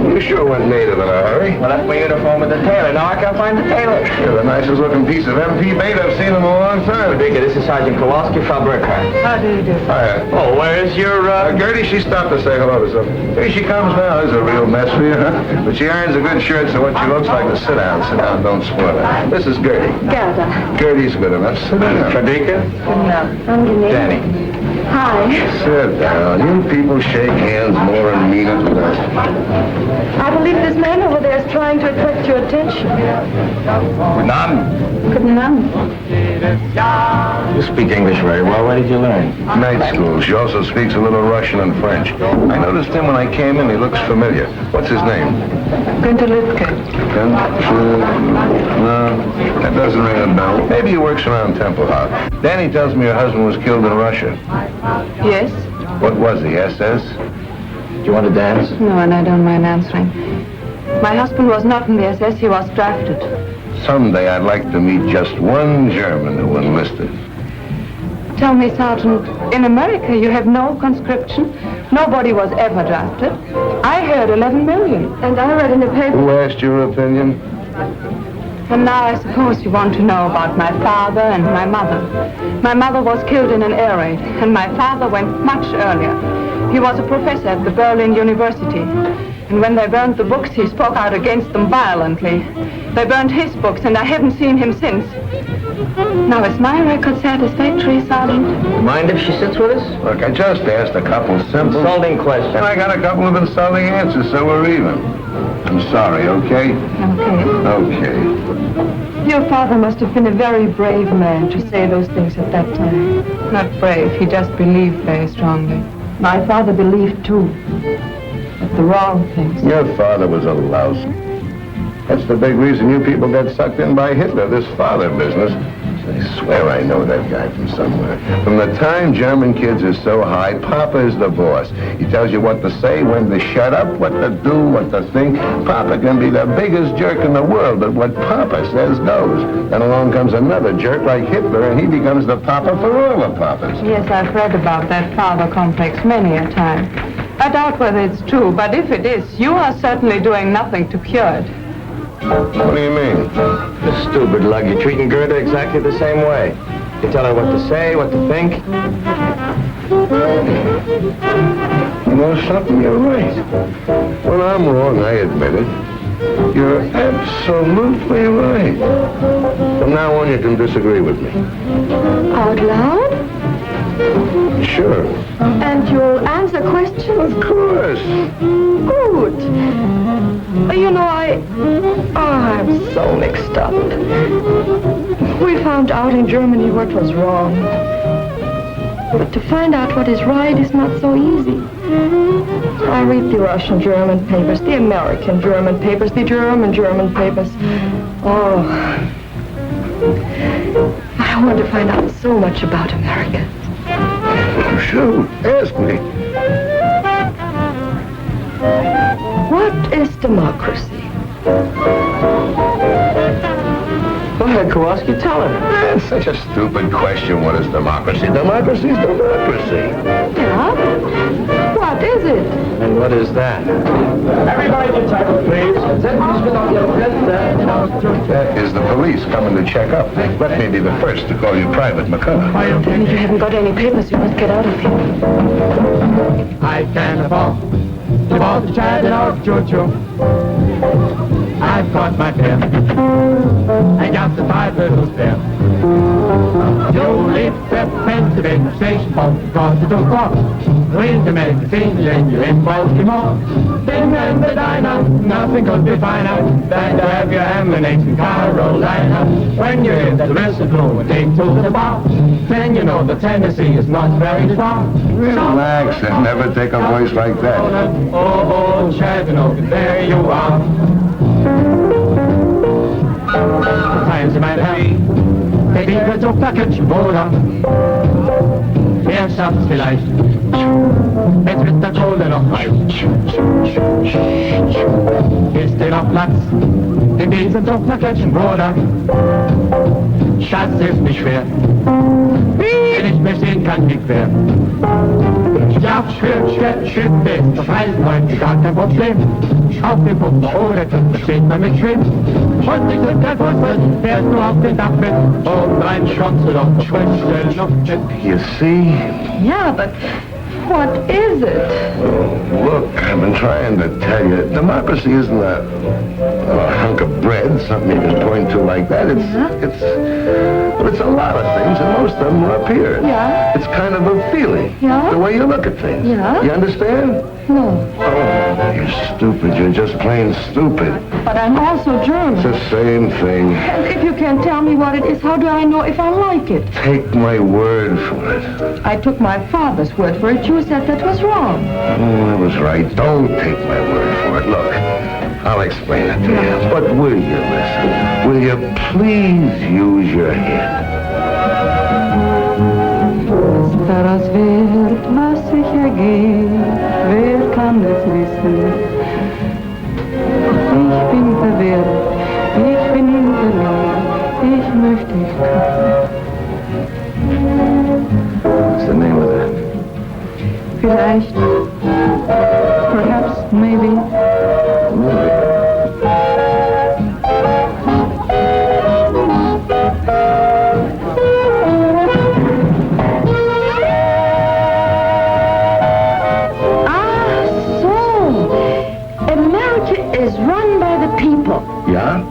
You sure went native in a hurry. I left my uniform with the tailor. Now I can't find the tailor. You're the nicest looking piece of MP bait I've seen in a long time. Rodriguez, this is Sergeant Kowalski, Frau Burkhardt. How do you do? Hiya. Oh, where's your, Gertie, she stopped to say hello to something. Here she comes now. There's a real mess for you, huh? But she irons a good shirt, so what she looks like is sit down, don't spoil it. This is Gertie. Gerda. Gertie's good enough. Sit down. Frederica? Angenehm. Danny. Hi. Sit down. You people shake hands more and mean it with us. I believe this man over there is trying to attract your attention. None. Guten Abend. You speak English very well. Where did you learn? Night school. She also speaks a little Russian and French. I noticed him when I came in. He looks familiar. What's his name? Günther Lütke. No, that doesn't ring a bell. Maybe he works around Temple House. Danny tells me your husband was killed in Russia. Yes? What was he, SS? Do you want to dance? No, and I don't mind answering. My husband was not in the SS. He was drafted. Someday I'd like to meet just one German who enlisted. Tell me, Sergeant, in America you have no conscription. Nobody was ever drafted. I heard 11 million. And I read in the paper... Who asked your opinion? And now I suppose you want to know about my father and my mother. My mother was killed in an air raid, and my father went much earlier. He was a professor at the Berlin University. And when they burned the books, he spoke out against them violently. They burned his books, and I haven't seen him since. Now, is my record satisfactory, Sergeant? Mind if she sits with us? Look, I just asked a couple simple... Insulting questions. And I got a couple of insulting answers, so we're even. I'm sorry, okay? Okay. Your father must have been a very brave man to say those things at that time. Not brave, he just believed very strongly. My father believed, too. But the wrong things. Your father was a louse. That's the big reason you people got sucked in by Hitler, this father business. I swear I know that guy from somewhere. From the time German kids are so high, Papa is the boss. He tells you what to say, when to shut up, what to do, what to think. Papa can be the biggest jerk in the world, but what Papa says goes. Then along comes another jerk like Hitler, and he becomes the Papa for all the Papas. Yes, I've read about that father complex many a time. I doubt whether it's true, but if it is, you are certainly doing nothing to cure it. What do you mean? The stupid lug. You're treating Gerda exactly the same way. You tell her what to say, what to think. You know something? You're right. When I'm wrong, I admit it. You're absolutely right. From now on, you can disagree with me. Out loud? Sure. And you'll answer questions? Of course. Good. You know, I'm so mixed up. We found out in Germany what was wrong. But to find out what is right is not so easy. I read the Russian German papers, the American German papers, the German papers. Oh, I want to find out so much about America. Shoot, ask me. What is democracy? Go ahead, Kowalski, tell her. That's such a stupid question. What is democracy? Democracy is democracy. Yeah? What is it? And what is that? Everybody to table, please. Is the police coming to check up? Let me be the first to call you Private McCullough. And if you haven't got any papers, you must get out of here. I can afford to board the chatting off choo-choo. I've got my fare. I got the 5 little spare. You leave the Pennsylvania station because it took off. When to make the scene, then you're in Baltimore. Then in the diner, nothing could be finer than to have your ammunition Carolina. When you're in the restaurant and take to the bar, then you know the Tennessee is not very far. Relax and never take a voice like that. Oh, Chattanooga, there you are. Times you might have die Wege so verketschen, oder? Wer schafft's vielleicht? Jetzt wird der Kohle noch heiß. Ist dir noch Platz in diesem so verketschen, Bruder? Schatz ist nicht schwer. Wenn ich mich sehen kann, nicht mehr. Ja, schön, das heißt heute gar kein Problem. Auf dem Punkt oder das steht man mit schön. Und ich sind kein Fußball, fährst du auf den Dachbett und rein schwammst du doch frische Luft. You see? Yeah, but what is it? Look, I've been trying to tell you, democracy isn't a hunk of bread, something you just point to like that. It's a lot of things, and most of them are up here. Yeah. It's kind of a feeling. Yeah. The way you look at things. Yeah. You understand? No. Oh, you're stupid. You're just plain stupid. But I'm also German. It's the same thing. And if you can't tell me what it is, how do I know if I like it? Take my word for it. I took my father's word for it. You said that was wrong. Oh, I was right. Don't take my word for it. Look, I'll explain it to you. But will you listen? Will you please use your head? Daraus wird, was sich ergeht, wer kann es wissen? Ich bin verwirrt, ich bin verloren, ich möchte dich küssen. What's the name of that? Vielleicht, perhaps, maybe. is run by the people. Yeah?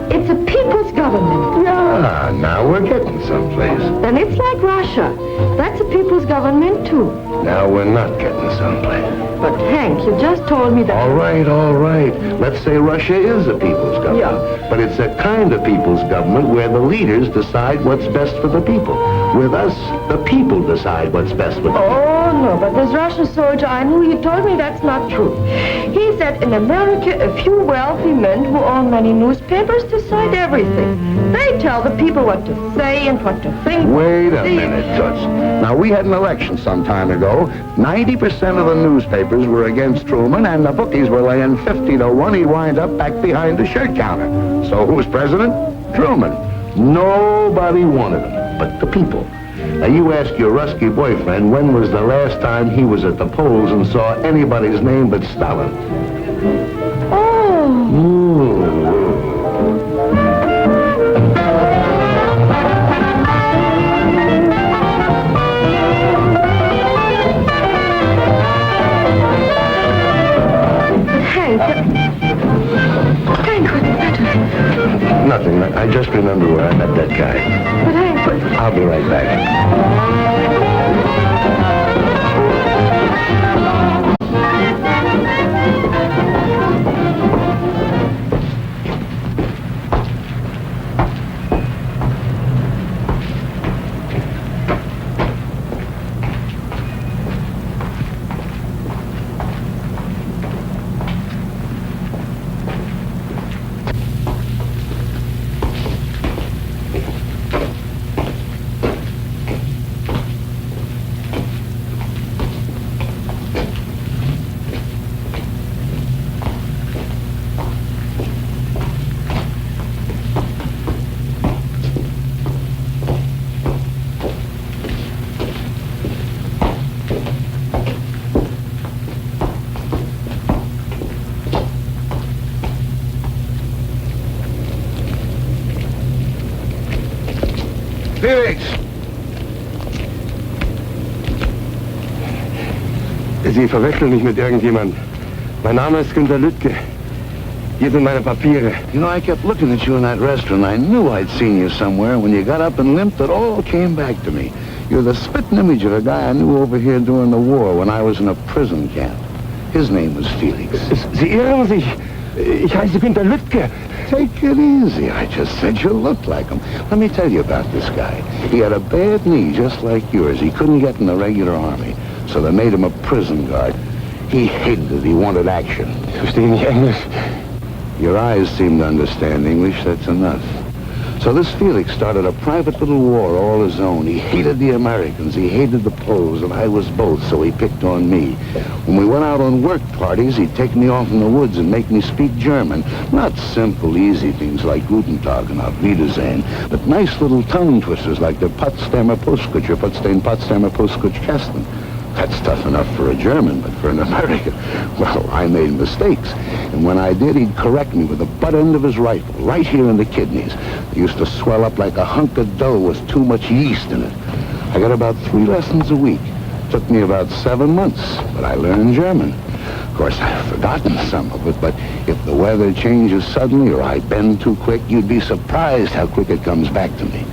It's a people's government. Yeah, now we're getting someplace. Then it's like Russia. That's a people's government, too. Now we're not getting someplace. But, Hank, you just told me that... All right. Let's say Russia is a people's government. Yeah. But it's a kind of people's government where the leaders decide what's best for the people. With us, the people decide what's best for the people. Oh, no, but this Russian soldier I knew, he told me that's not true. He said in America, a few wealthy men who own many newspapers decide everything. They tell the people what to say and what to think. Wait a minute, Toots. Now, we had an election some time ago. 90% of the newspapers were against Truman, and the bookies were laying 50 to 1 he'd wind up back behind the shirt counter. So who was president? Truman. Nobody wanted him but the people. Now, you ask your Rusky boyfriend when was the last time he was at the polls and saw anybody's name but Stalin. Oh. Ooh. Hank, what's the matter? Nothing. I just remember where I met that guy. But Hank, I'll be right back. Felix! Sie verwechseln mich mit irgendjemand. Mein Name ist Günter Lüttke. Hier sind meine Papiere. You know, I kept looking at you in that restaurant. I knew I'd seen you somewhere. When you got up and limped, it all came back to me. You're the spitting image of a guy I knew over here during the war when I was in a prison camp. His name was Felix. Sie irren sich. Ich heiße Günter Lüttke. Take it easy. I just said you looked like him. Let me tell you about this guy. He had a bad knee just like yours. He couldn't get in the regular army, so they made him a prison guard. He hated it. He wanted action. Ich verstehe nicht Englisch. Your eyes seem to understand English. That's enough. So this Felix started a private little war all his own. He hated the Americans. He hated the Poles, and I was both, so he picked on me. When we went out on work parties, he'd take me off in the woods and make me speak German. Not simple, easy things like Guten Tag and Auf Wiedersehen, but nice little tongue twisters like the Potsdamer Postkutscher, Potsdamer Postkutschkasten. That's tough enough for a German, but for an American, well, I made mistakes. And when I did, he'd correct me with the butt end of his rifle, right here in the kidneys. They used to swell up like a hunk of dough with too much yeast in it. I got about 3 lessons a week. Took me about 7 months, but I learned German. Of course, I've forgotten some of it, but if the weather changes suddenly or I bend too quick, you'd be surprised how quick it comes back to me.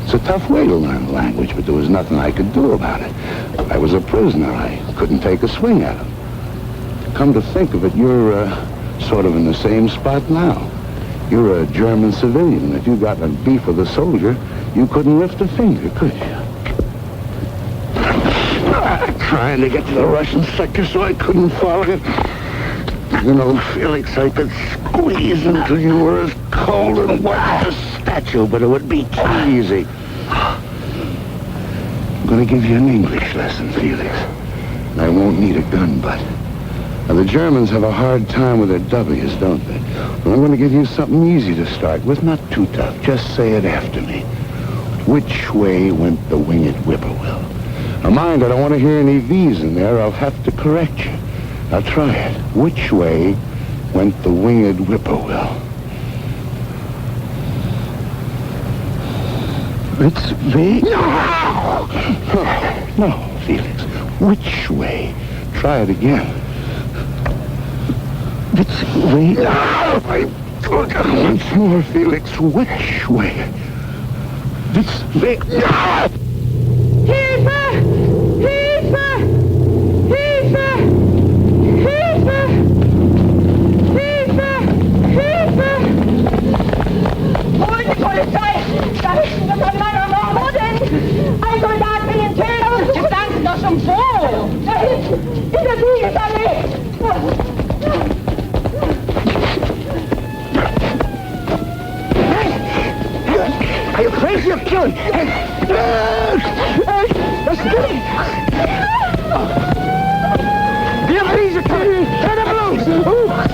It's a tough way to learn the language, but there was nothing I could do about it. I was a prisoner. I couldn't take a swing at him. Come to think of it, you're sort of in the same spot now. You're a German civilian. If you got in beef with a soldier, you couldn't lift a finger, could you? Trying to get to the Russian sector so I couldn't follow it. You know, Felix, I could squeeze until you were as cold and white as a statue, but it would be too easy. I'm going to give you an English lesson, Felix. And I won't need a gun butt. Now, the Germans have a hard time with their W's, don't they? Well, I'm going to give you something easy to start with, not too tough. Just say it after me. Which way went the winged whippoorwill? Now, mind, I don't want to hear any V's in there. I'll have to correct you. Now, try it. Which way went the winged whippoorwill? It's V. No! No, Felix. Which way? Try it again. This way. Once more, Felix. Which way? This way. Hilfe! Hilfe! Hilfe! Hilfe! Hilfe! Hilfe! Hol die Polizei! Da ist ein meiner Mord! Wo denn? Ein Soldat will ihn töten! Sie sagen doch schon wo! Da hinten! In der Siegesallee! Are you crazy or killing? That's good. Get these are coming. Turn them loose.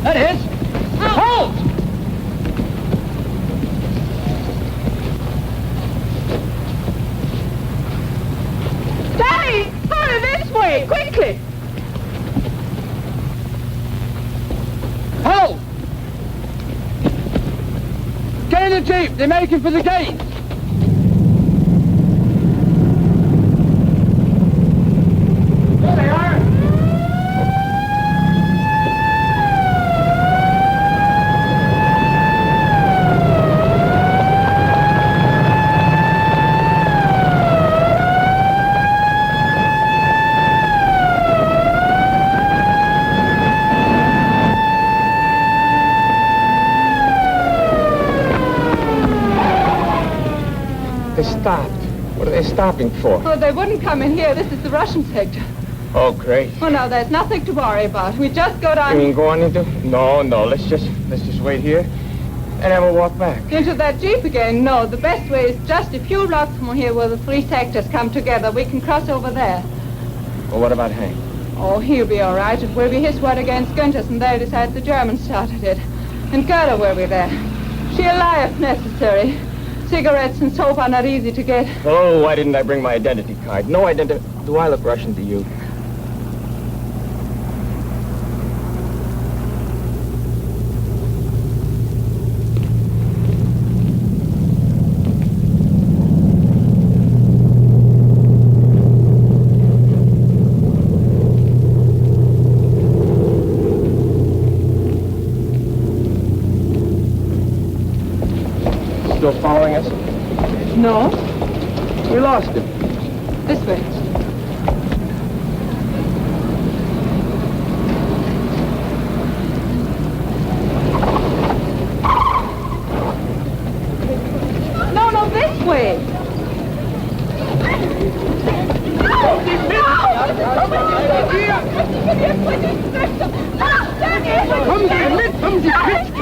That is. Halt! Danny! Hurry this way! Quickly! Halt! Get in the jeep. They're making for the gate. There they are. They stopped. What are they stopping for? Oh, they wouldn't come in here. This is the Russian sector. Oh, great. Oh, no, there's nothing to worry about. We just go You down mean going into? No, let's just wait here and have a walk back. into that jeep again. No, the best way is just a few blocks from here where the three sectors come together. We can cross over there. Well, what about Hank? Oh, he'll be all right. It will be his word against Günther's, and they'll decide the Germans started it. And Gerda will be there. She'll lie if necessary. Cigarettes and soap are not easy to get. Oh, why didn't I bring my identity card? No identity. Do I look Russian to you? Still following us? No, We lost him. this way. No, this way.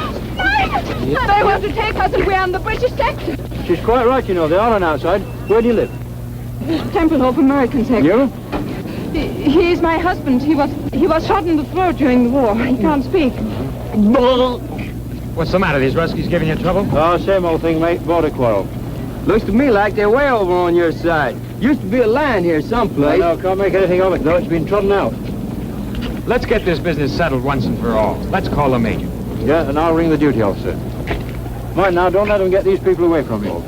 They want to take us and we're on the British sector. She's quite right, you know. They are on our side. Where do you live? Templehof American sector. You? He is my husband. He was shot in the throat during the war. He can't speak. What's the matter? These Ruskies giving you trouble? Oh, same old thing, mate. Border quarrel. Looks to me like they're way over on your side. Used to be a line here someplace. No, can't make anything of it, though. It's been trodden out. Let's get this business settled once and for all. Let's call the major. Yeah, and I'll ring the duty officer. Mind now, don't let them get these people away from you.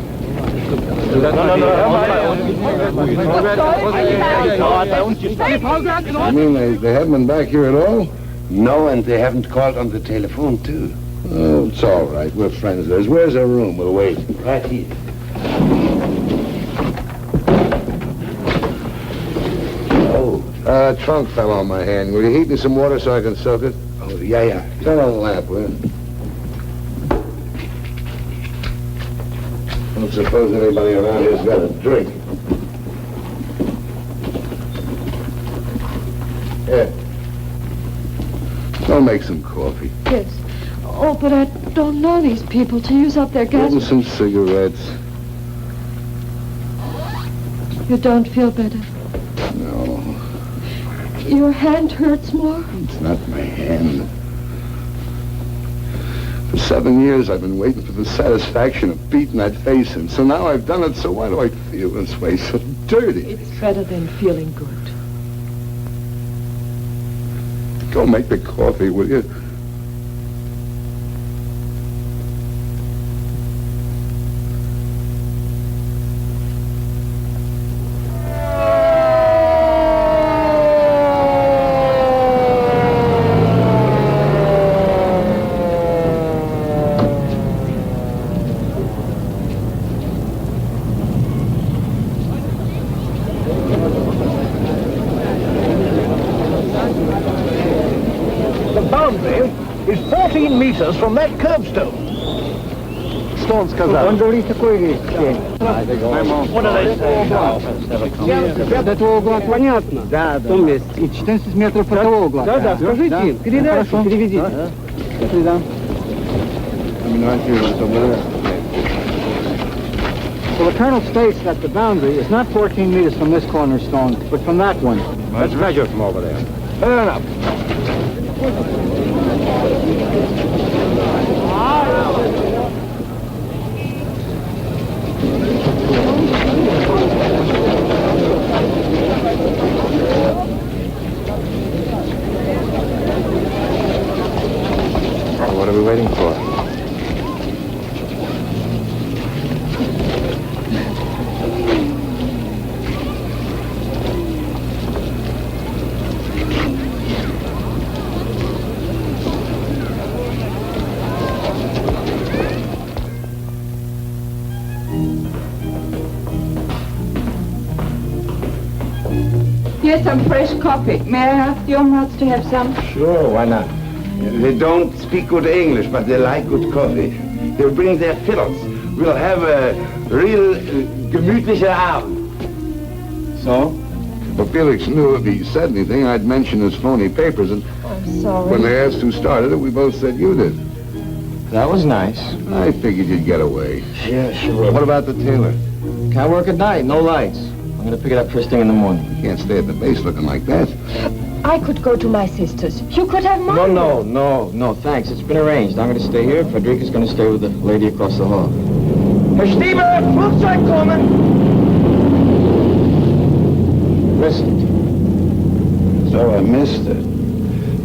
I mean, they haven't been back here at all? No, and they haven't called on the telephone, too. Oh, it's all right. We're friends of theirs. Where's their room? We'll wait. Right here. Oh. Trunk fell on my hand. Will you heat me some water so I can soak it? Oh, yeah. Turn on the lamp, will you? Don't suppose anybody around here's got a drink. Here. I'll make some coffee. Yes. Oh, but I don't know these people to use up their gas. And some cigarettes. You don't feel better. No, Your hand hurts more. it's not my hand. For 7 years, I've been waiting for the satisfaction of beating that face in. So now I've done it, so why do I feel this way? So dirty. It's better than feeling good. Go make the coffee, will you? says, from that curbstone. Что он сказал? Он говорит такой вещь. Вот это этого угла понятно. Да, да. В том месте. И 14 метров от того угла. Да, да, скажите им. Передайте, переведите. Да. So the colonel states that the boundary is not 14 meters from this cornerstone, but from that one. Let's measure from over there. Fair enough. What are we waiting for? Here's some fresh coffee. May I ask your nuts to have some? Sure, why not? They don't speak good English, but they like good coffee. They'll bring their fiddles. We'll have a real gemütlicher Abend. So? Well, Felix knew if he said anything, I'd mention his phony papers, and I'm sorry. when they asked who started it, we both said you did. That was nice. I figured you'd get away. Yeah, sure. What about the tailor? Can't work at night, no lights. I'm gonna pick it up first thing in the morning. You can't stay at the base looking like that. I could go to my sister's. You could have mine. No, thanks. It's been arranged. I'm gonna stay here. Frederica's gonna stay with the lady across the hall. Herr Stieber, Flugzeug kommen! Missed it. So I missed it.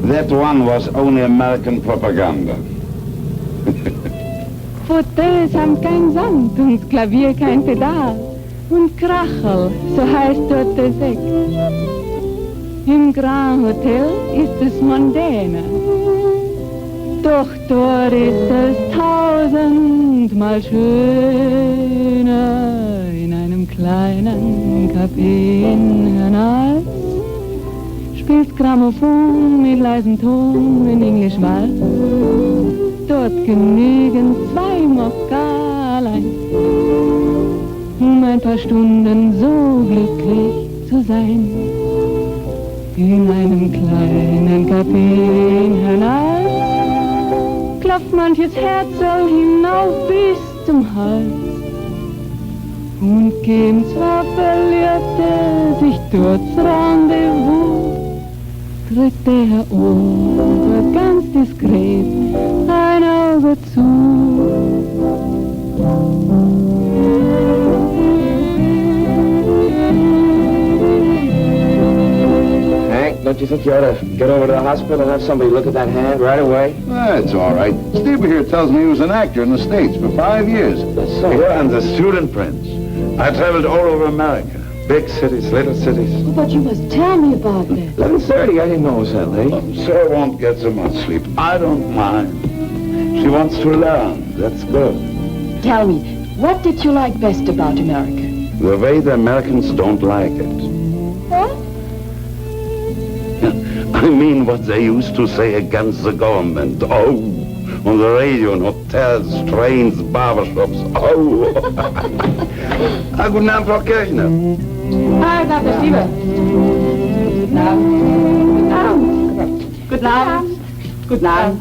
That one was only American propaganda. Hotels haben kein Sand und Klavier kein Pedal. Und Krachel, so heißt dort der Sekt. Im Grand Hotel ist es mondäner. Doch dort ist es tausendmal schöner. In einem kleinen Café in Hernals spielt Grammophon mit leisem Ton in Englisch Walz. Dort genügen 2 Mokkalein, ein paar Stunden so glücklich zu sein. In einem kleinen Café in Hernals klopft manches Herz so hinauf bis zum Hals. Und geben zwar Verliebte sich dort's Rendezvous, drückt der Ober ganz diskret ein Auge zu. Don't you think you ought to get over to the hospital and have somebody look at that hand right away? That's all right. Steve here tells me he was an actor in the States for 5 years. That's so. Yeah, and the student prince. I traveled all over America. Big cities, little cities. Oh, but you must tell me about that. 11:30, I didn't know it was that late. Sir won't get so much sleep. I don't mind. She wants to learn. That's good. Tell me, what did you like best about America? The way the Americans don't like it. What? I mean what they used to say against the government. Oh, on the radio, in hotels, trains, barbershops. Oh. Guten Abend, Frau Kirchner. Hi, Dr. Stieber. Guten Abend. Guten Abend. Guten Abend.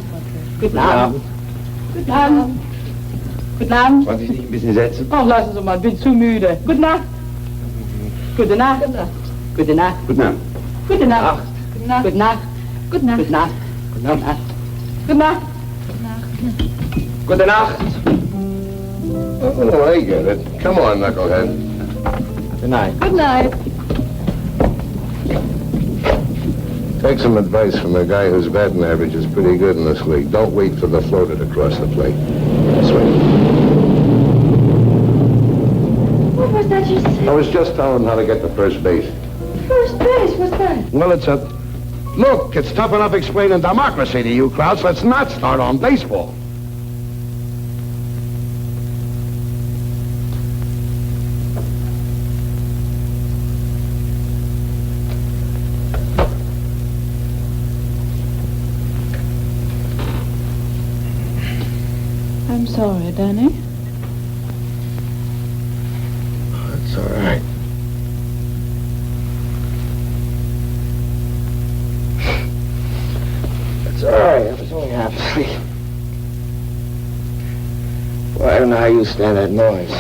Guten Abend. Guten Abend. Guten Abend. Wollen Sie sich ein bisschen setzen? Ach, lassen Sie mal, bin zu müde. Gute Nacht. Gute Nacht. Gute Nacht. Guten Abend. Gute Nacht. Gute Nacht. Gute Nacht. Gute Nacht. Gute Nacht. Gute Nacht. Gute Nacht. Oh, I get it. Come on, knucklehead. Good night. Good night. Take some advice from a guy whose batting average is pretty good in this league. Don't wait for the floater to cross the plate. This way. What was that you said? I was just telling him how to get to first base. First base, what's that? Well, it's a... Look, it's tough enough explaining democracy to you, Krauts. Let's not start on baseball. I'm sorry, Danny. That's all right. That's all right. I was only half asleep. Well, I don't know how you stand that noise.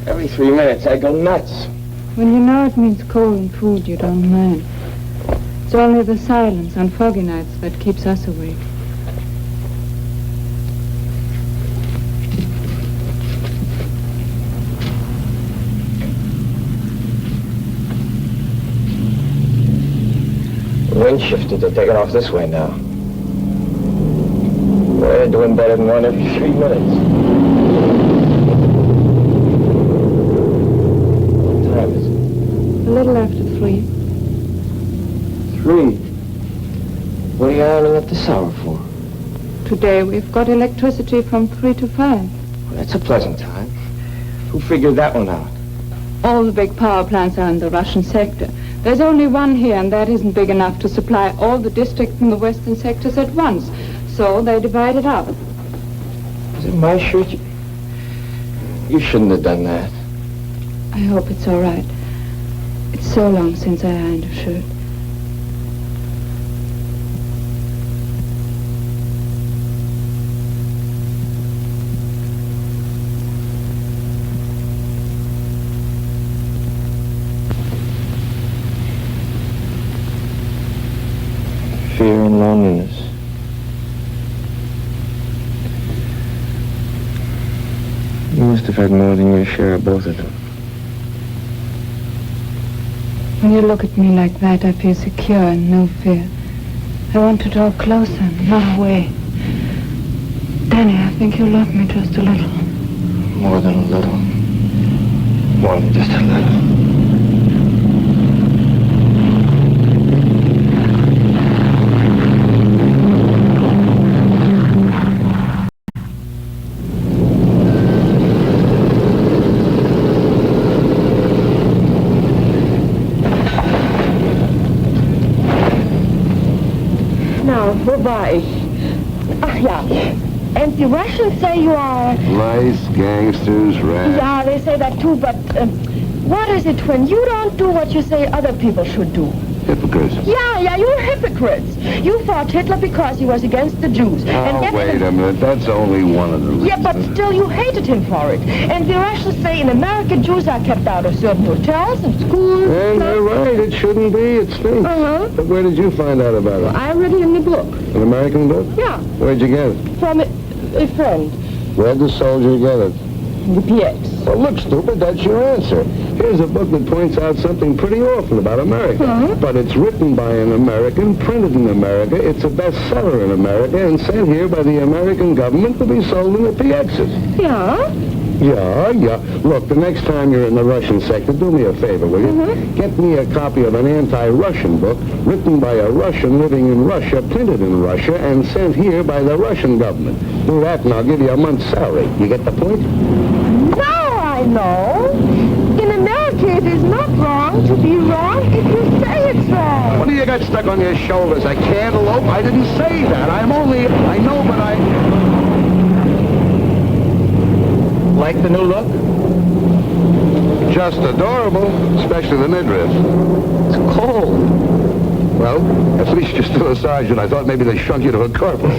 Every 3 minutes, I go nuts. When you know it means coal and food, you don't mind. It's only the silence on foggy nights that keeps us awake. The wind shifted. They're taking off this way now. Well, they're doing better than one every 3 minutes. What time is it? A little after 3. 3. What are you ironing up this hour for? Today we've got electricity from 3 to 5. Well, that's a pleasant time. Who figured that one out? All the big power plants are in the Russian sector. There's only one here, and that isn't big enough to supply all the districts in the western sectors at once. So they divide it up. Is it my shirt? You shouldn't have done that. I hope it's all right. It's so long since I ironed a shirt. Fear and loneliness. You must have had more than your share of both of them. When you look at me like that, I feel secure and no fear. I want to draw closer, not away. Danny, I think you love me just a little. More than a little. More than just a little. Wo war ich? Ach ja. And the Russians say you are... Lice, gangsters, rats. Yeah, they say that too, but what is it when you don't do what you say other people should do? Hypocrites. Yeah, you're hypocrites. You fought Hitler because he was against the Jews. Oh, wait a minute. That's only one of them. Yeah, but still you hated him for it. And the Russians say in America Jews are kept out of certain hotels and schools. And they're right. It shouldn't be. It stinks. Uh-huh. But where did you find out about it? I read it in the book. An American book? Yeah. Where'd you get it? From a friend. Where'd the soldier get it? The PX. Well, look, stupid, that's your answer. Here's a book that points out something pretty awful about America. Uh-huh. But it's written by an American, printed in America, it's a bestseller in America, and sent here by the American government to be sold in the PXs. Yeah? Yeah. Look, the next time you're in the Russian sector, do me a favor, will you? Mm-hmm. Get me a copy of an anti-Russian book written by a Russian living in Russia, printed in Russia, and sent here by the Russian government. Do that and I'll give you a month's salary. You get the point? Now I know. In America, it is not wrong to be wrong if you say it's wrong. What do you got stuck on your shoulders? A cantaloupe? I didn't say that. I know, but I... Like the new look? Just adorable, especially the midriff. It's cold. Well, at least you're still a sergeant. I thought maybe they shrunk you to a corporal.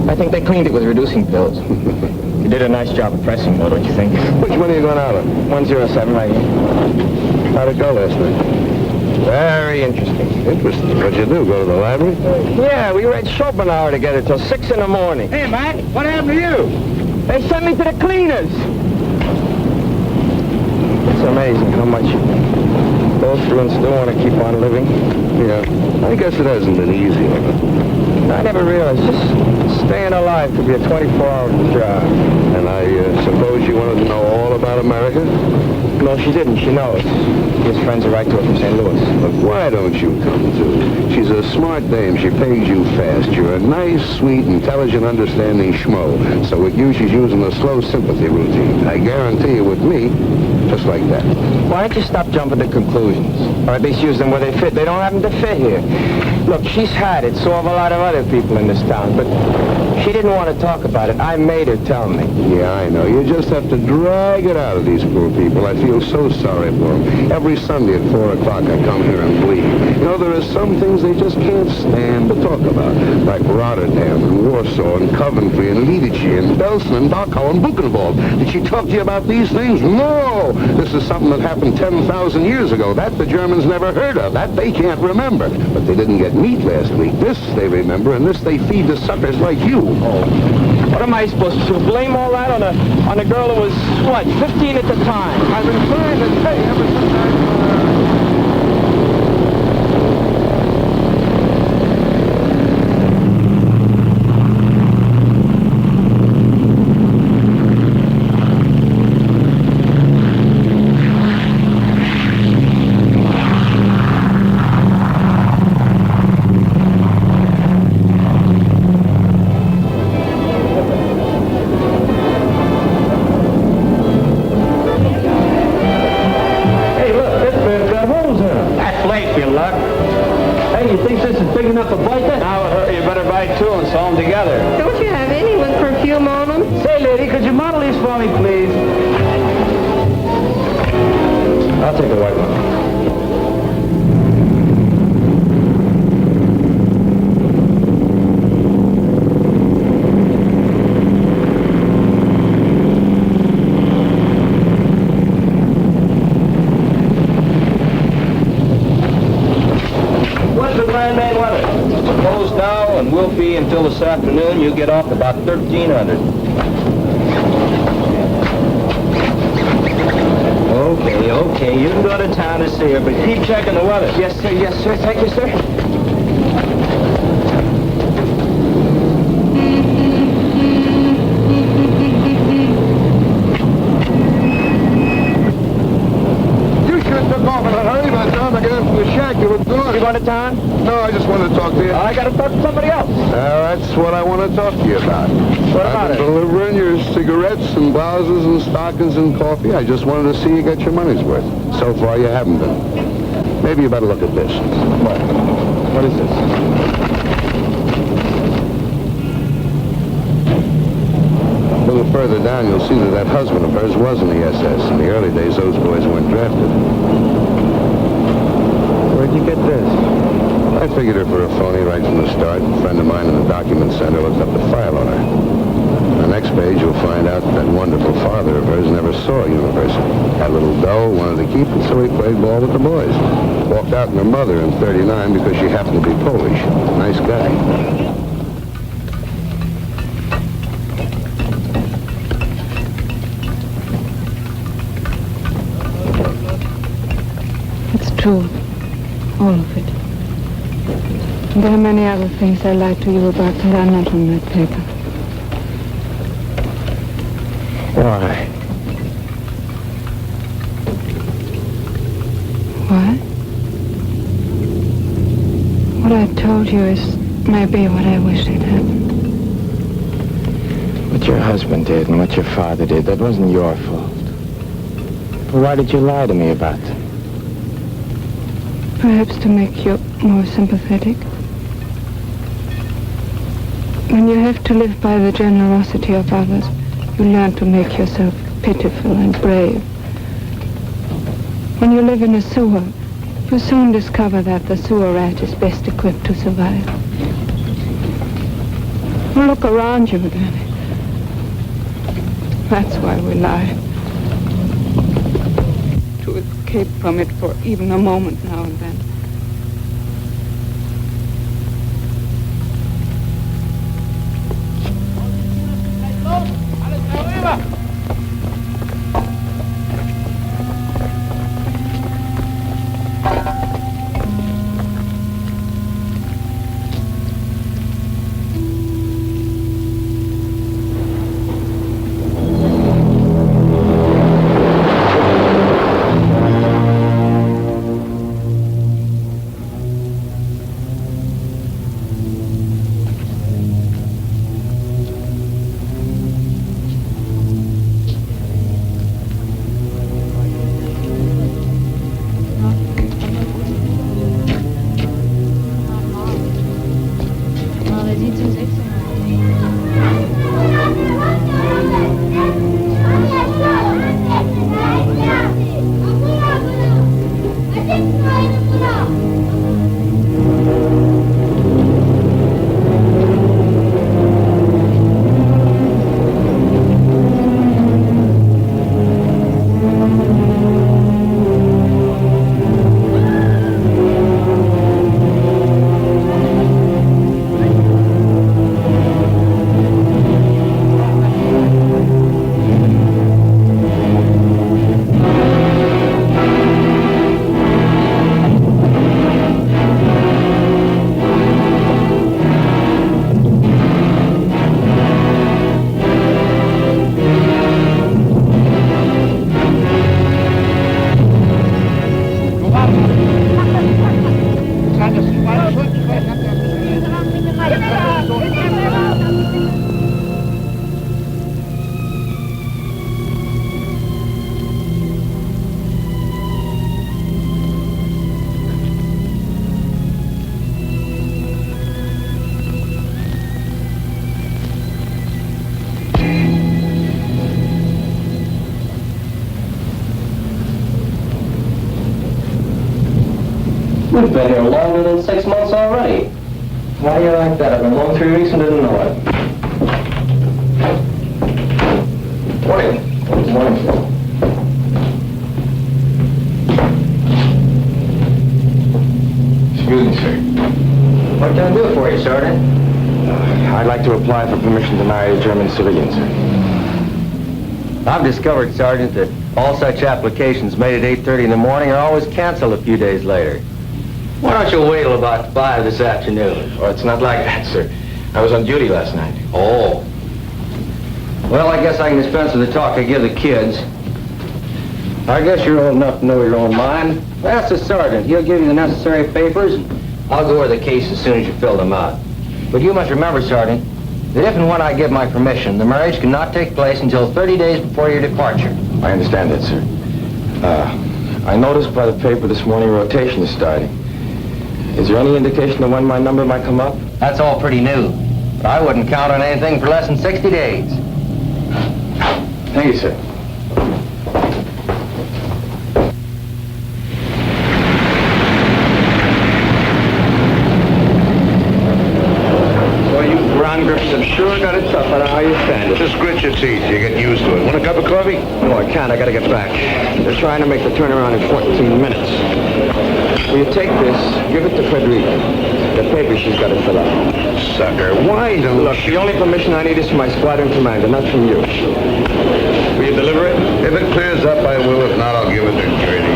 I think they cleaned it with reducing pills. You did a nice job of pressing, though, don't you think? Which one are you going out on? 107 right here. How'd it go last night? Very interesting. Interesting. What'd you do, go to the library? Yeah, we read Schopenhauer together till 6 in the morning. Hey, Mac, what happened to you? They sent me to the cleaners. It's amazing how much you go through and still want to keep on living. Yeah, I guess it hasn't been easy. I never realized just staying alive could be a 24-hour job. And I suppose you wanted to know all about America? No, she didn't. She knows. His friends are right to her from St. Louis. Look, why don't you come to? She's a smart dame. She pays you fast. You're a nice, sweet, intelligent, understanding schmo. So with you, she's using the slow sympathy routine. I guarantee you with me, just like that. Why don't you stop jumping to conclusions? Or at least use them where they fit. They don't happen to fit here. Look, she's had it. So have a lot of other people in this town, but she didn't want to talk about it. I made her tell me. Yeah, I know. You just have to drag it out of these poor people. I feel so sorry for them. Every Sunday at 4 o'clock I come here and bleed. You know, there are some things they just can't stand to talk about, like Rotterdam and Warsaw and Coventry and Lidice and Belsen and Dachau and Buchenwald. Did she talk to you about these things? No! This is something that happened 10,000 years ago. That the Germans never heard of. That they can't remember. But they didn't get meat last week. This they remember, and this they feed to suckers like you. Oh. What am I supposed to do? Blame all that on a girl who was, what, 15 at the time? I've been trying to tell you ever since until this afternoon, you get off about 1,300. Okay, you can go to town to see her, but keep checking the weather. Yes, sir, thank you, sir. You going to town? No, I just wanted to talk to you. I got to talk to somebody else. That's what I want to talk to you about. What about I've been delivering your cigarettes and blouses and stockings and coffee. I just wanted to see you get your money's worth. So far, you haven't been. Maybe you better look at this. What is this? A little further down, you'll see that husband of hers was in the SS. In the early days, those boys weren't drafted. Where'd you get this? I figured her for a phony right from the start. A friend of mine in the document center looked up the file on her. On the next page, you'll find out that wonderful father of hers never saw a university. Had a little dough, wanted to keep it, so he played ball with the boys. Walked out on her mother in '39 because she happened to be Polish. Nice guy. It's true. All of it. There are many other things I lied to you about that are not on that paper. Why? Why? What I told you is maybe what I wish had happened. What your husband did and what your father did, that wasn't your fault. But why did you lie to me about them? Perhaps to make you more sympathetic. When you have to live by the generosity of others, you learn to make yourself pitiful and brave. When you live in a sewer, you soon discover that the sewer rat is best equipped to survive. Well, look around you, Danny. That's why we lie. To escape from it for even a moment now and then. We've been here longer than 6 months already. Why do you like that? I've been home 3 weeks and didn't know it. Morning. Good morning. Excuse me, sir. What can I do for you, Sergeant? I'd like to apply for permission to marry a German civilian, sir. I've discovered, Sergeant, that all such applications made at 8:30 in the morning are always canceled a few days later. Why don't you wait till about 5 this afternoon? Oh, it's not like that, sir. I was on duty last night. Oh. Well, I guess I can dispense with the talk I give the kids. I guess you're old enough to know your own mind. Ask the sergeant. He'll give you the necessary papers, and I'll go over the case as soon as you fill them out. But you must remember, Sergeant, that if and when I give my permission, the marriage cannot take place until 30 days before your departure. I understand that, sir. I noticed by the paper this morning rotation is starting. Is there any indication of when my number might come up? That's all pretty new. But I wouldn't count on anything for less than 60 days. Thank you, sir. Ron Griffiths have sure got it tough. I don't know how you stand it. Just grit your teeth. You get used to it. Want a cup of coffee? No, I can't. I gotta get back. They're trying to make the turnaround in 14 minutes. Will you take this, give it to Frederica. The paper she's got to fill out. Sucker, why don't Look, the only permission I need is from my squadron commander, not from you. Will you deliver it? If it clears up, I will. If not, I'll give it to Grady.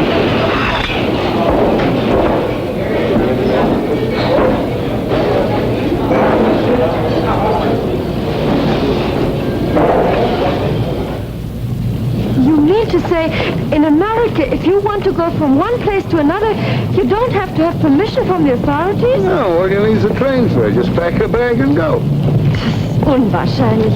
You mean to say, in America, if you want to go from one place to another, you don't have to have permission from the authorities? No, all you need is a train fare. Just pack a bag and go. Unwahrscheinlich.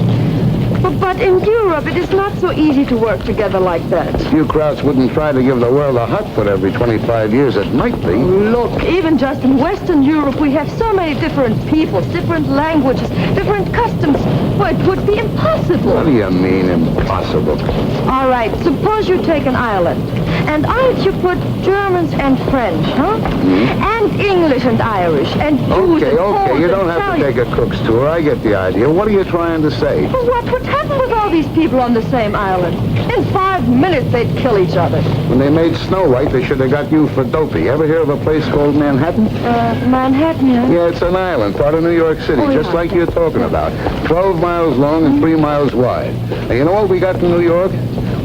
But in Europe, it is not so easy to work together like that. You Krauts wouldn't try to give the world a hot foot every 25 years. It might be. Look, even just in Western Europe, we have so many different peoples, different languages, different customs. Well, it would be impossible. What do you mean, impossible? All right, suppose you take an island. And on it you put Germans and French, huh? And English and Irish, and Jews and Poles You and don't have to Italians. take a cook's tour. I get the idea. What are you trying to say? Well, what would happen with all these people on the same island? In 5 minutes, they'd kill each other. When they made Snow White, they should have got you for dopey. Ever hear of a place called Manhattan? Manhattan, yeah? Yeah, it's an island, part of New York City, Oh, just yeah. like you're talking about. 12 miles long and 3 miles wide. Now, you know what we got in New York?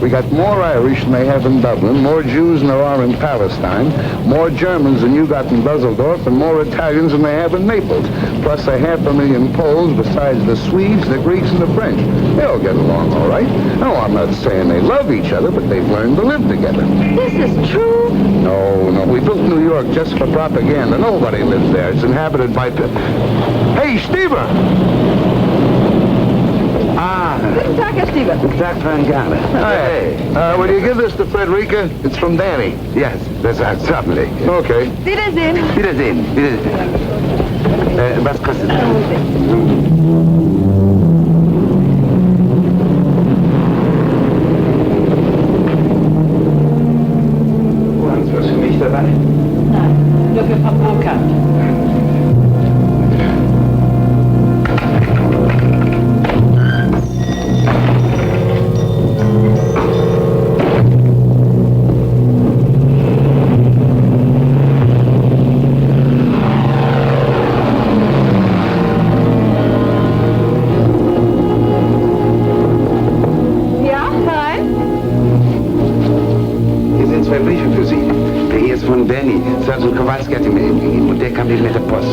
We got more Irish than they have in Dublin, more Jews than there are in Palestine, more Germans than you got in Dusseldorf, and more Italians than they have in Naples. Plus 500,000 Poles besides the Swedes, the Greeks, and the French. They all get along all right. No, I'm not saying they love each other, but they've learned to live together. This is true. No, we built New York just for propaganda. Nobody lives there. It's inhabited by... Hey, Stever! Guten Tag, Herr Stieber. Guten Tag, Van Gane. Hey, will you give this to Frederica? It's from Danny. Yes, that's certainly. Okay. Wiedersehen. Wiedersehen. Was kostet das? Haben Sie was für mich dabei? Nein, nur für Frau Burkhardt. Ja, rein. Hier sind 2 Briefe für Sie. Der hier ist von Danny. Sergeant Kowalski hat ihn mir eben gegeben. Und der kam eben mit der Post.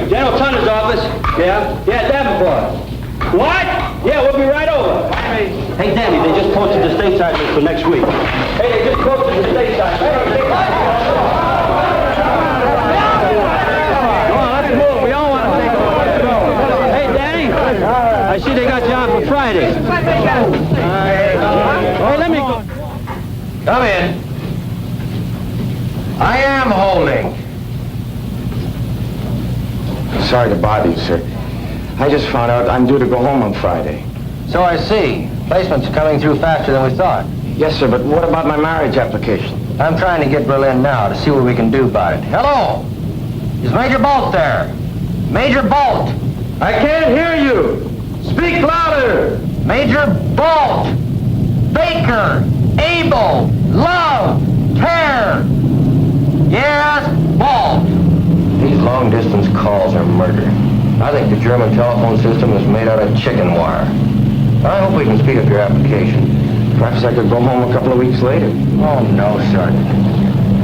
General Tunner's office. Yeah, Davenport. What? Yeah, we'll be right over. Hey, Danny, they just posted the stateside list for next week. Hey, they just posted the stateside. Go on, I see they got you out for Friday. Oh, let me go. Come in. I am holding. Sorry to bother you, sir. I just found out I'm due to go home on Friday. So I see. Placement's coming through faster than we thought. Yes, sir, but what about my marriage application? I'm trying to get Berlin now to see what we can do about it. Hello? Is Major Bolt there? Major Bolt! I can't hear you. Speak louder. Major Bolt! Baker! Abel! Love! Care! Yes, Bolt! These long-distance calls are murder. I think the German telephone system is made out of chicken wire. I hope we can speed up your application. Perhaps I could go home a couple of weeks later. Oh, no, Sergeant.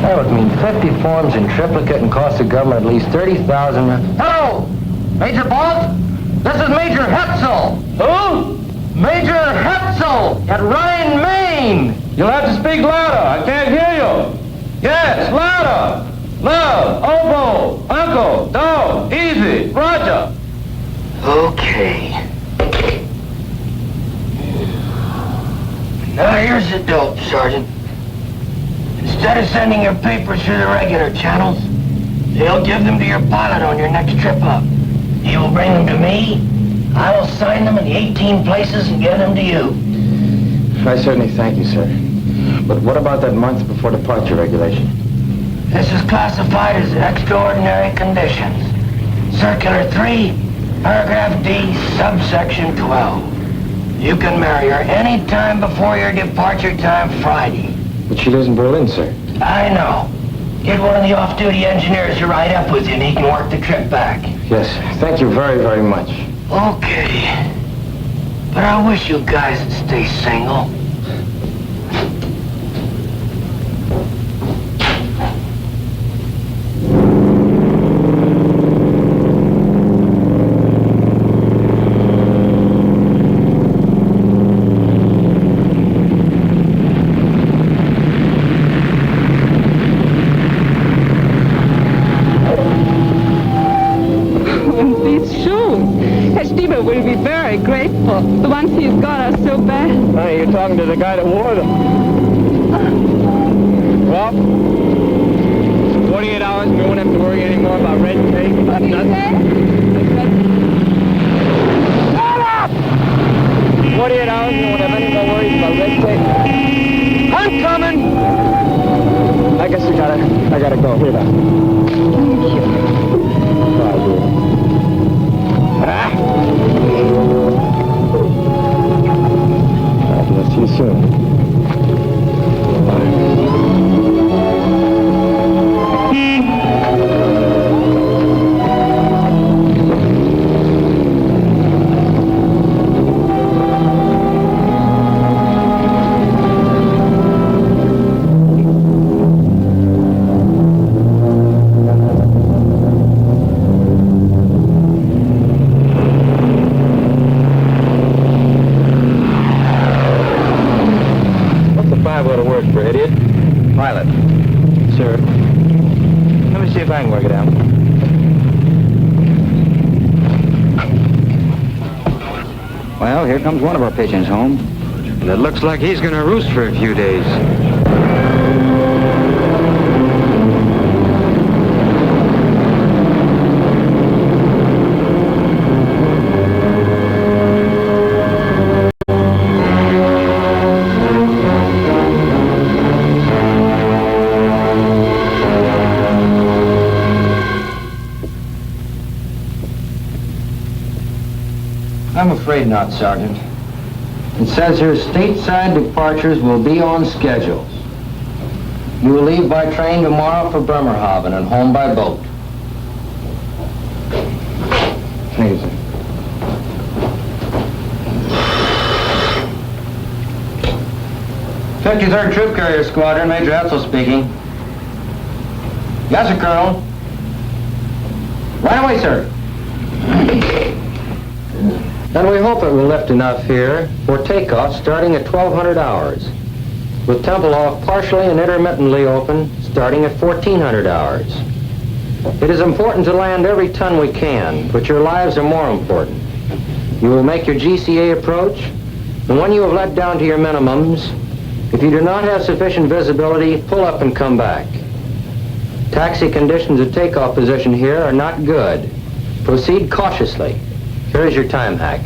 That would mean 50 forms in triplicate and cost the government at least $30,000. Hello! Major Bolt? This is Major Hetzel. Who? Major Hetzel at Rhine, Maine. You'll have to speak louder. I can't hear you. Yes, louder. Love, oboe, uncle, dog, easy, Roger. Okay. Now here's the dope, Sergeant. Instead of sending your papers through the regular channels, they'll give them to your pilot on your next trip up. He will bring them to me. I will sign them in the 18 places and give them to you. I certainly thank you, sir. But what about that month before departure regulation? This is classified as extraordinary conditions. Circular 3, paragraph D, subsection 12. You can marry her any time before your departure time Friday. But she lives in Berlin, sir. I know. Get one of the off-duty engineers to ride up with you and he can work the trip back. Yes, thank you very, very much. Okay. But I wish you guys would stay single. Will be very grateful. The ones he's got are so bad. Honey, you're talking to the guy that wore them. Well, 48 hours and we won't have to worry anymore about red tape. Nothing. Shut up! 48 hours and we won't have any more worries about red tape. I'm coming! I guess I gotta go. Here, now. Thank you. Bye, dear. I'll see you soon. For idiot? Pilot. Sir. Let me see if I can work it out. Well, here comes one of our pigeons home. It looks like he's going to roost for a few days. I'm afraid not, Sergeant. It says here stateside departures will be on schedule. You will leave by train tomorrow for Bremerhaven and home by boat. Thank you, sir. '53rd Troop Carrier Squadron, Major Hetzel speaking. Yes, sir, Colonel. Right away, sir. And we hope it will lift enough here for takeoff starting at 1200 hours, with Tempelhof partially and intermittently open starting at 1400 hours. It is important to land every ton we can, but your lives are more important. You will make your GCA approach, and when you have let down to your minimums, if you do not have sufficient visibility, pull up and come back. Taxi conditions at takeoff position here are not good. Proceed cautiously. Here is your time hack.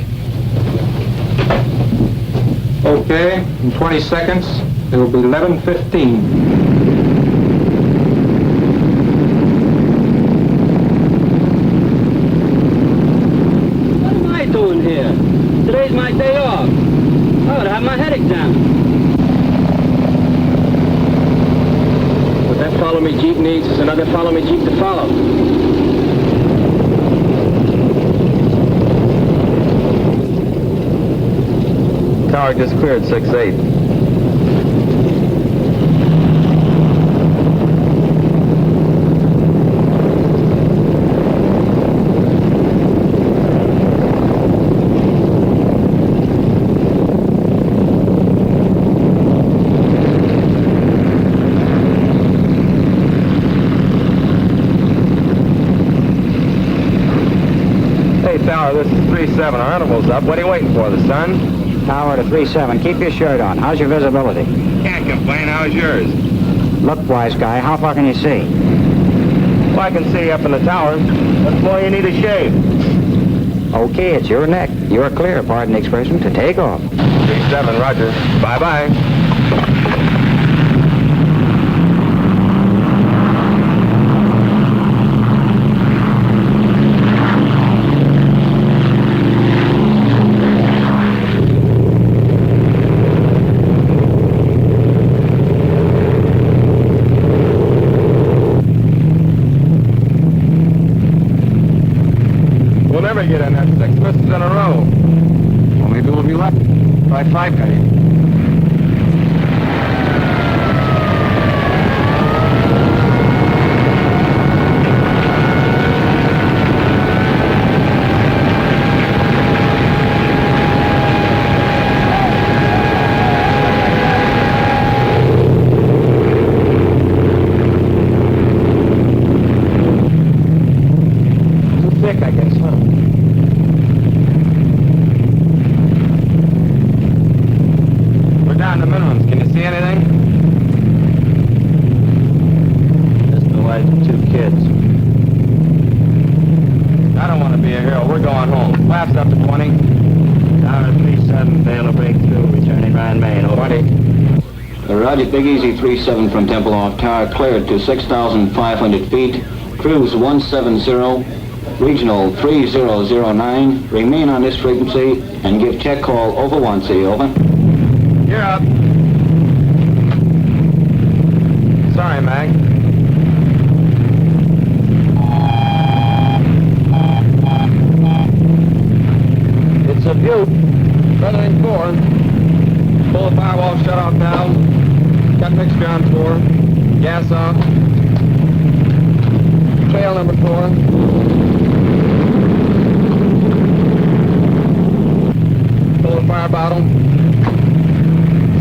Okay, in 20 seconds, it will be 11:15. What am I doing here? Today's my day off. I would have my head examined. What that follow me Jeep needs is another follow me Jeep to follow. Tower just cleared 6-8. Hey, Tower, this is 3-7. Our interval's up. What are you waiting for, the sun? Tower to 3-7. Keep your shirt on. How's your visibility? Can't complain. How's yours? Look, wise guy, how far can you see? Well, I can see up in the tower. What more you need a shave? Okay, it's your neck. You're clear, pardon the expression, to take off. 3-7, roger. Bye-bye. We'll never get in that 6 misses in a row. Well, maybe we'll be lucky. Try 5 guys. Too thick, I guess, huh? We're down to minimums. Can you see anything? Just the wife and 2 kids. I don't want to be a hero. We're going home. Flaps up to 20. Tower 3-7, fail to break through, returning Ryan Main, over. 20. Roger, Big Easy 3-7 from Temple off tower, cleared to 6,500 feet, cruise 170, regional 3009, remain on this frequency and give check call over 1C, over. You're up. Sorry, Mag. It's a Butte. Feathering 4. Pull the firewall shut-off valve. Cut mixture on 4. Gas off. Trail number 4. Pull the fire bottle.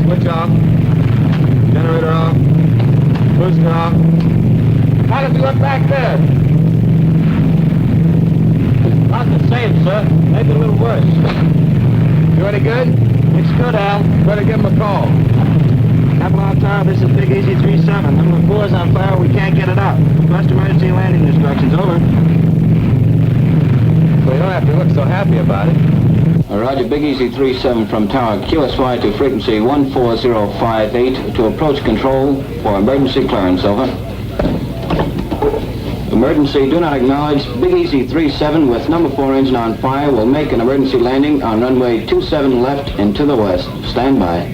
Switch off. Generator off. Booster off. How does it look back there? Not the same, sir. Maybe a little worse. You any good? It's good, Al. Better give him a call. Avalon Tower, this is Big Easy 3-7. Number 4 is on fire. We can't get it up. Request emergency landing instructions. Over. Well, you don't have to look so happy about it. Roger, Big Easy 3-7 from tower, QSY to frequency 14058 to approach control for emergency clearance, over. Emergency, do not acknowledge. Big Easy 3-7 with number 4 engine on fire will make an emergency landing on runway 27 left and to the west. Stand by.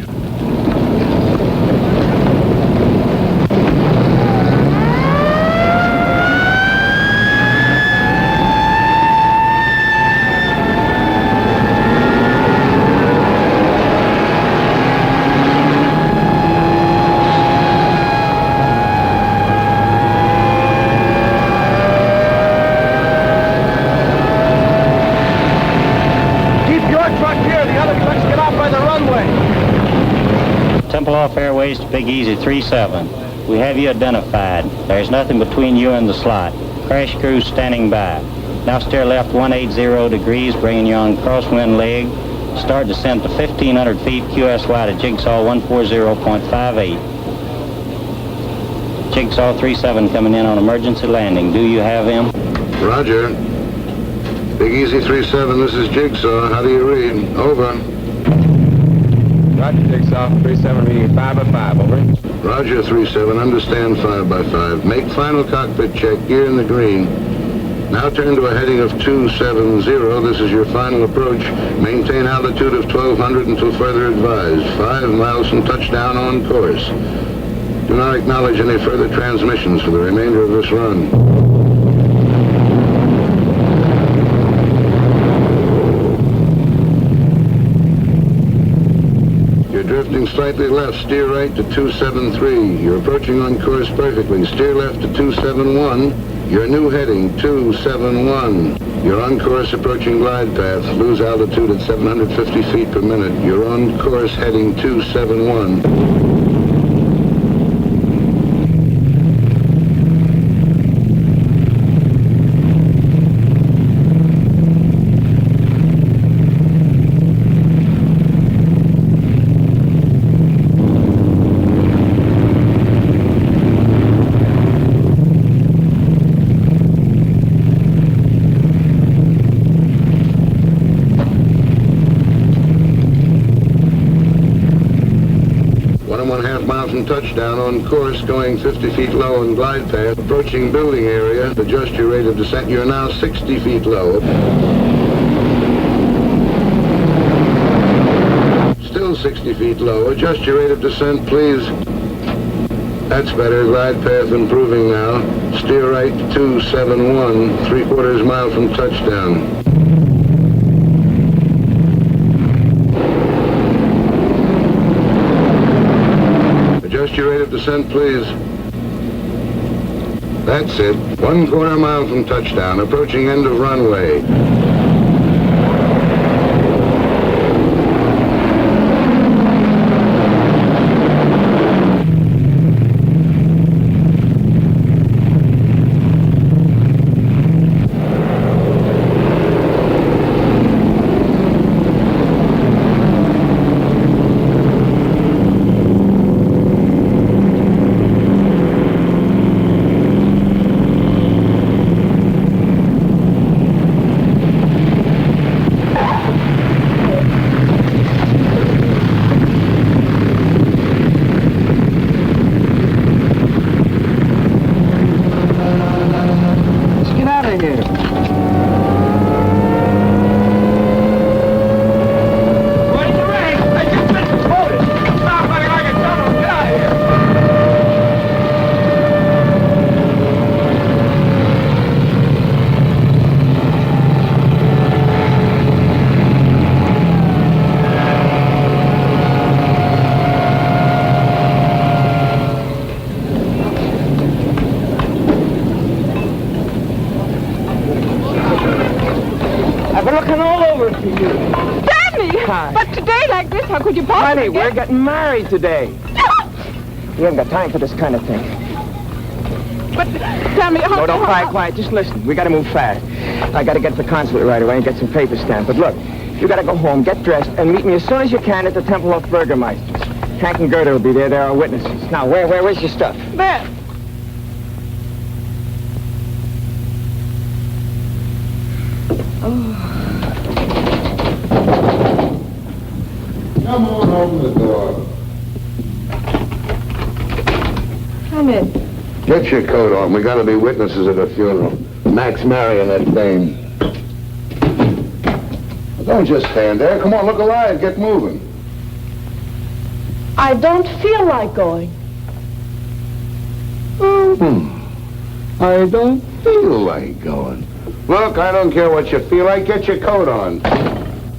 Off Airways to Big Easy 3-7. We have you identified. There's nothing between you and the slot. Crash crew standing by. Now steer left 180 degrees, bringing you on crosswind leg. Start descent to 1,500 feet, QSY to Jigsaw 140.58. Jigsaw 37 coming in on emergency landing. Do you have him? Roger. Big Easy 37, this is Jigsaw. How do you read? Over. Roger, Jigsaw. 37 reading 5 by 5, over. Roger, 37. Understand 5 by 5. Make final cockpit check. Gear in the green. Now turn to a heading of 270. This is your final approach. Maintain altitude of 1,200 until further advised. 5 miles from touchdown on course. Do not acknowledge any further transmissions for the remainder of this run. You're drifting slightly left. Steer right to 273. You're approaching on course perfectly. Steer left to 271. Your new heading, 271. You're on course approaching glide path. Lose altitude at 750 feet per minute. You're on course heading 271. Touchdown on course, going 50 feet low on glide path. Approaching building area. Adjust your rate of descent. You're now 60 feet low. Still 60 feet low. Adjust your rate of descent, please. That's better. Glide path improving now. Steer right 271, 3/4 mile from touchdown. Adjust your rate of descent, please. That's it. 1/4 mile from touchdown. Approaching end of runway. Honey, we're getting married today. We haven't got time for this kind of thing. But tell me, No, don't cry, quiet. Just listen. We got to move fast. I got to get to the consulate right away and get some papers stamped. But look, you got to go home, get dressed, and meet me as soon as you can at the Temple of Burgermeisters. Hank and Gerda will be there. They're our witnesses. Now, where's your stuff? There. Come on, open the door. Come in. Get your coat on. We gotta be witnesses at a funeral. Max marrying that dame. Well, don't just stand there. Come on, look alive. Get moving. I don't feel like going. I don't feel like going. Look, I don't care what you feel like. Get your coat on.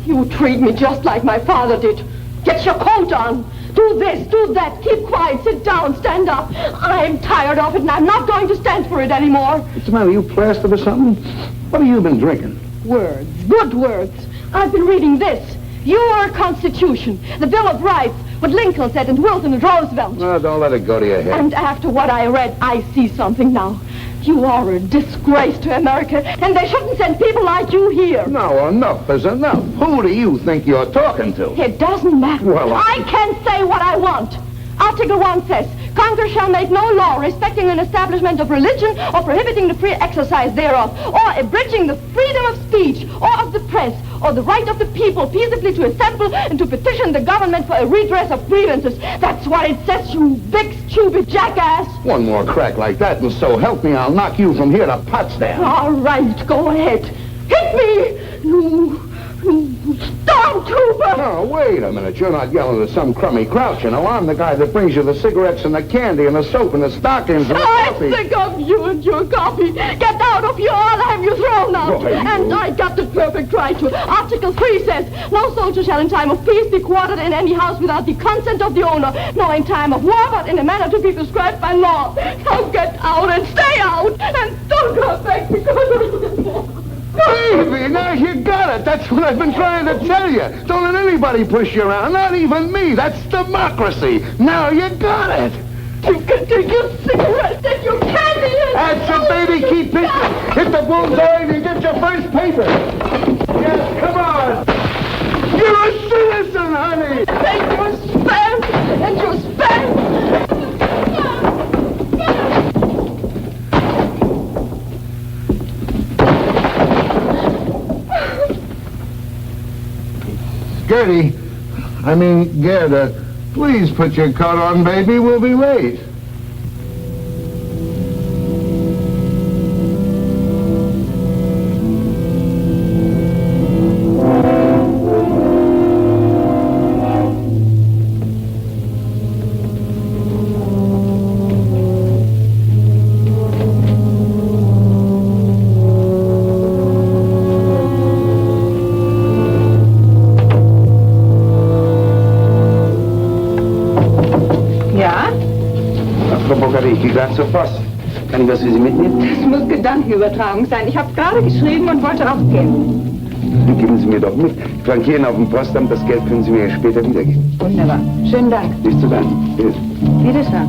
You treat me just like my father did. Get your coat on. Do this, do that. Keep quiet, sit down, stand up. I'm tired of it, and I'm not going to stand for it anymore. What's the matter? You plastered or something? What have you been drinking? Words, good words. I've been reading this. Your Constitution, the Bill of Rights, what Lincoln said and Wilson and Roosevelt. No, don't let it go to your head. And after what I read, I see something now. You are a disgrace to America, and they shouldn't send people like you here. Now, enough is enough. Who do you think you're talking to? It doesn't matter. Well, I can say what I want. Article 1 says, Congress shall make no law respecting an establishment of religion or prohibiting the free exercise thereof, or abridging the freedom of speech or of the press, or the right of the people peaceably to assemble and to petition the government for a redress of grievances. That's what it says, you big, stupid jackass. One more crack like that, and so help me, I'll knock you from here to Potsdam. All right, go ahead. Hit me, you stormtrooper! No, wait a minute. You're not yelling at some crummy grouch, you know. I'm the guy that brings you the cigarettes and the candy and the soap and the stockings and the coffee. I'm sick of you and your coffee. Get out of here, I'll have you thrown out. Boy, and I got the perfect right to. Article 3 says, no soldier shall in time of peace be quartered in any house without the consent of the owner, nor in time of war, but in a manner to be prescribed by law. Now get out and stay out, and don't come back because Baby, now you got it. That's what I've been trying to tell you. Don't let anybody push you around, not even me. That's democracy. Now you got it. You can take your cigarettes and your candy and... That's it, baby. Keep hitting. Hit the bullseye and you get your first paper. Yes, come on. You're a citizen, honey. Take your spam and your spam. Gerda, please put your coat on, baby. We'll be late. Zur Post. Kann ich was für Sie mitnehmen? Das muss Gedankenübertragung sein. Ich habe gerade geschrieben und wollte rausgehen. Dann geben Sie mir doch mit. Flankieren auf dem Postamt, das Geld können Sie mir später wiedergeben. Wunderbar. Schönen Dank. Nicht zu danken. Bitte. Wiederschauen.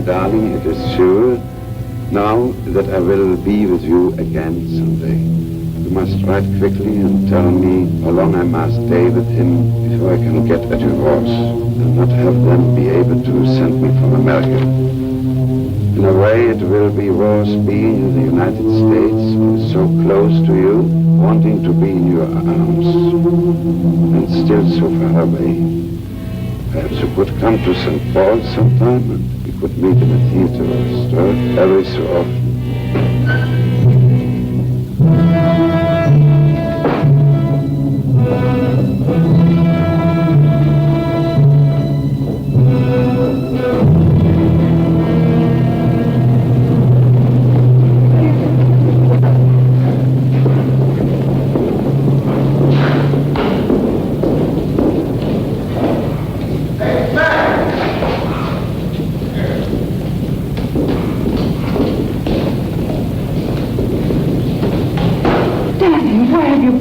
Darling, it is sure now that I will be with you again someday. You must write quickly and tell me how long I must stay with him before I can get a divorce and not have them be able to send me from America. In a way, it will be worse being in the United States, so close to you, wanting to be in your arms, and still so far away. Perhaps you could come to St. Paul sometime and we could meet in a theater or store every so often.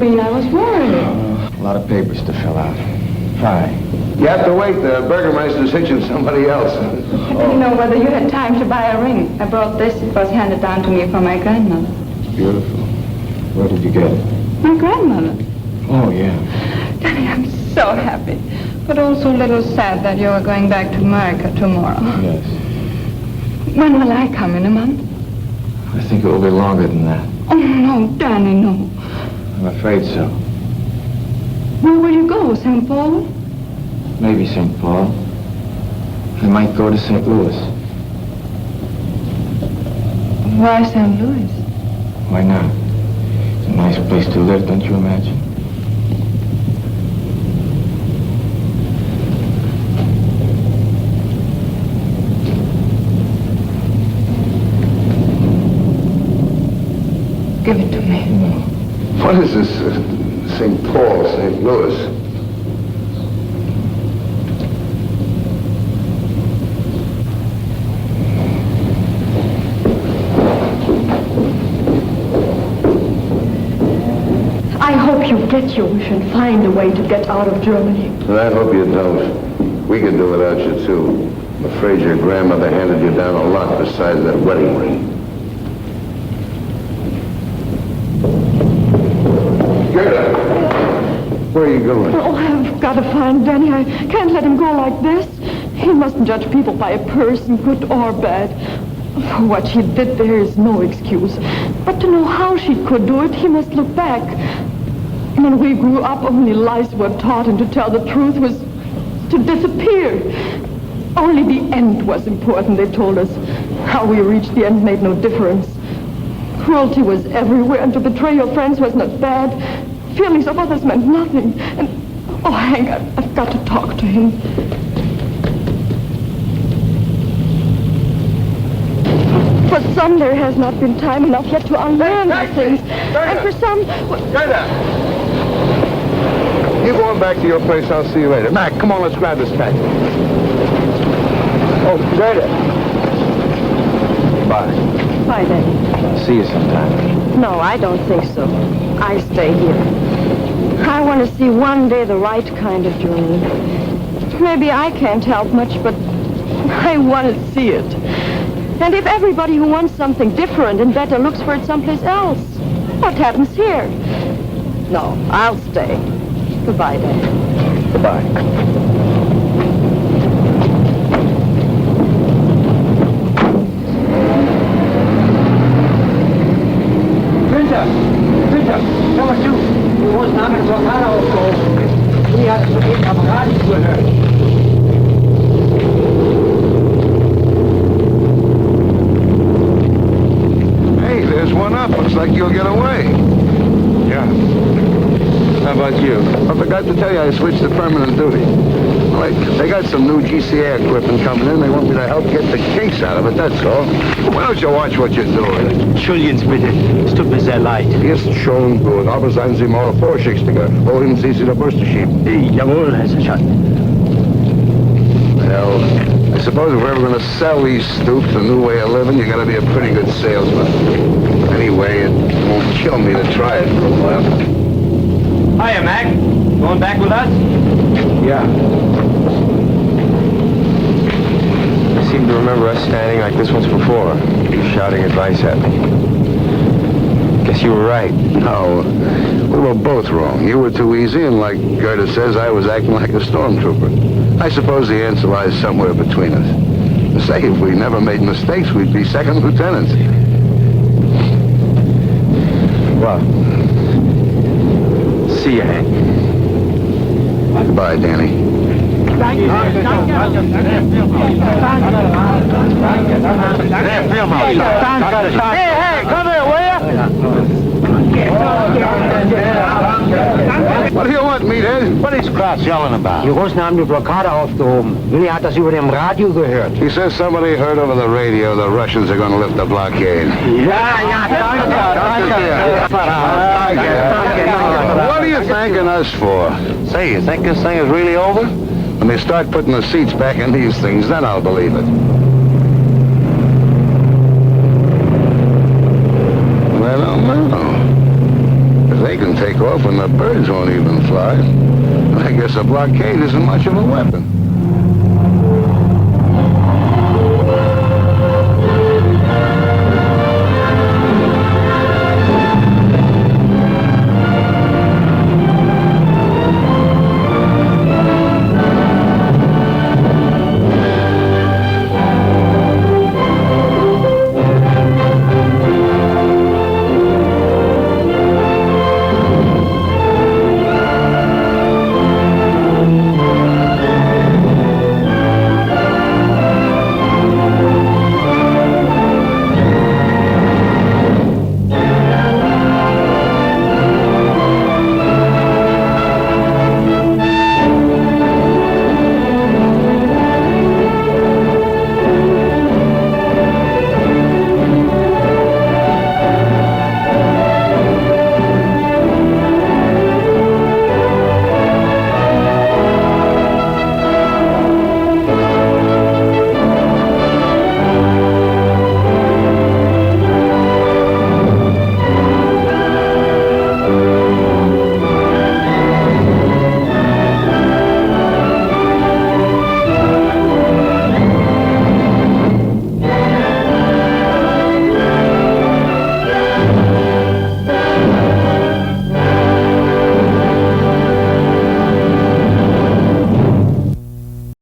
I was worried. A lot of papers to fill out. Hi. You have to wait. The Burgermeister's hitching somebody else. I didn't know whether you had time to buy a ring. I brought this. It was handed down to me from my grandmother. Beautiful. Where did you get it? My grandmother. Oh, yeah. Daddy, I'm so happy. But also a little sad that you are going back to America tomorrow. Yes. When will I come? In a month? I think it will be longer than that. Oh, no, Danny, no. I'm afraid so. Where will you go? St. Paul? Maybe St. Paul. I might go to St. Louis. Why St. Louis? Why not? It's a nice place to live, don't you imagine? Give it to me. What is this? St. Paul, St. Louis. I hope you get your wish and find a way to get out of Germany. And I hope you don't. We can do without you, too. I'm afraid your grandmother handed you down a lot besides that wedding ring. Gerda! Where are you going? Oh, I've got to find Danny. I can't let him go like this. He mustn't judge people by a person, good or bad. For what she did, there is no excuse. But to know how she could do it, he must look back. When we grew up, only lies were taught, and to tell the truth was to disappear. Only the end was important, they told us. How we reached the end made no difference. Cruelty was everywhere, and to betray your friends was not bad. Feelings of others meant nothing. And, oh, Hank, I've got to talk to him. For some, there has not been time enough yet to unlearn these things. And for some... You going back to your place, I'll see you later. Mac, come on, let's grab this taxi. Oh, Gerda. Bye. Bye, Danny. See you sometime. No, I don't think so. I stay here. I want to see one day the right kind of Germany. Maybe I can't help much, but I want to see it. And if everybody who wants something different and better looks for it someplace else, what happens here? No, I'll stay. Goodbye, Dad. Goodbye. Günther, hör mal zu. Du musst nachher zur Karte aufgehoben. Die hat soeben am Radio gehört. Hey, there's one up. Looks like you'll get away. Yeah. How about you? I forgot to tell you I switched to permanent duty. Wait, they got some new GCA equipment coming in. They want me to help get the kinks out of it, that's all. Why don't you watch what you're doing? Entschuldigen Sie bitte, es tut mir sehr leid. Ist schon gut, aber seien Sie mal vorsichtiger. Wohin Sie sich der Brüste schieben? Jawohl, Herr Sergeant. Well, I suppose if we're ever going to sell these stoops a new way of living, you got to be a pretty good salesman. Anyway, it won't kill me to try it for a while. Hiya, Mac. Going back with us? Yeah. I seem to remember us standing like this once before, shouting advice at me. Guess you were right. No, we were both wrong. You were too easy, and like Gerda says, I was acting like a stormtrooper. I suppose the answer lies somewhere between us. Say, if we never made mistakes, we'd be second lieutenants. Well, see you, Hank. Goodbye, Danny. Hey, come here, will you? What do you want, meathead? What is Kraus yelling about? Die Russen haben die Blockade aufgehoben. Willi hat das über dem Radio gehört. He says somebody heard over the radio the Russians are going to lift the blockade. What are you thanking us for? Say, you think this thing is really over? When they start putting the seats back in these things, then I'll believe it. Well, I don't know. If they can take off when the birds won't even fly, I guess a blockade isn't much of a weapon.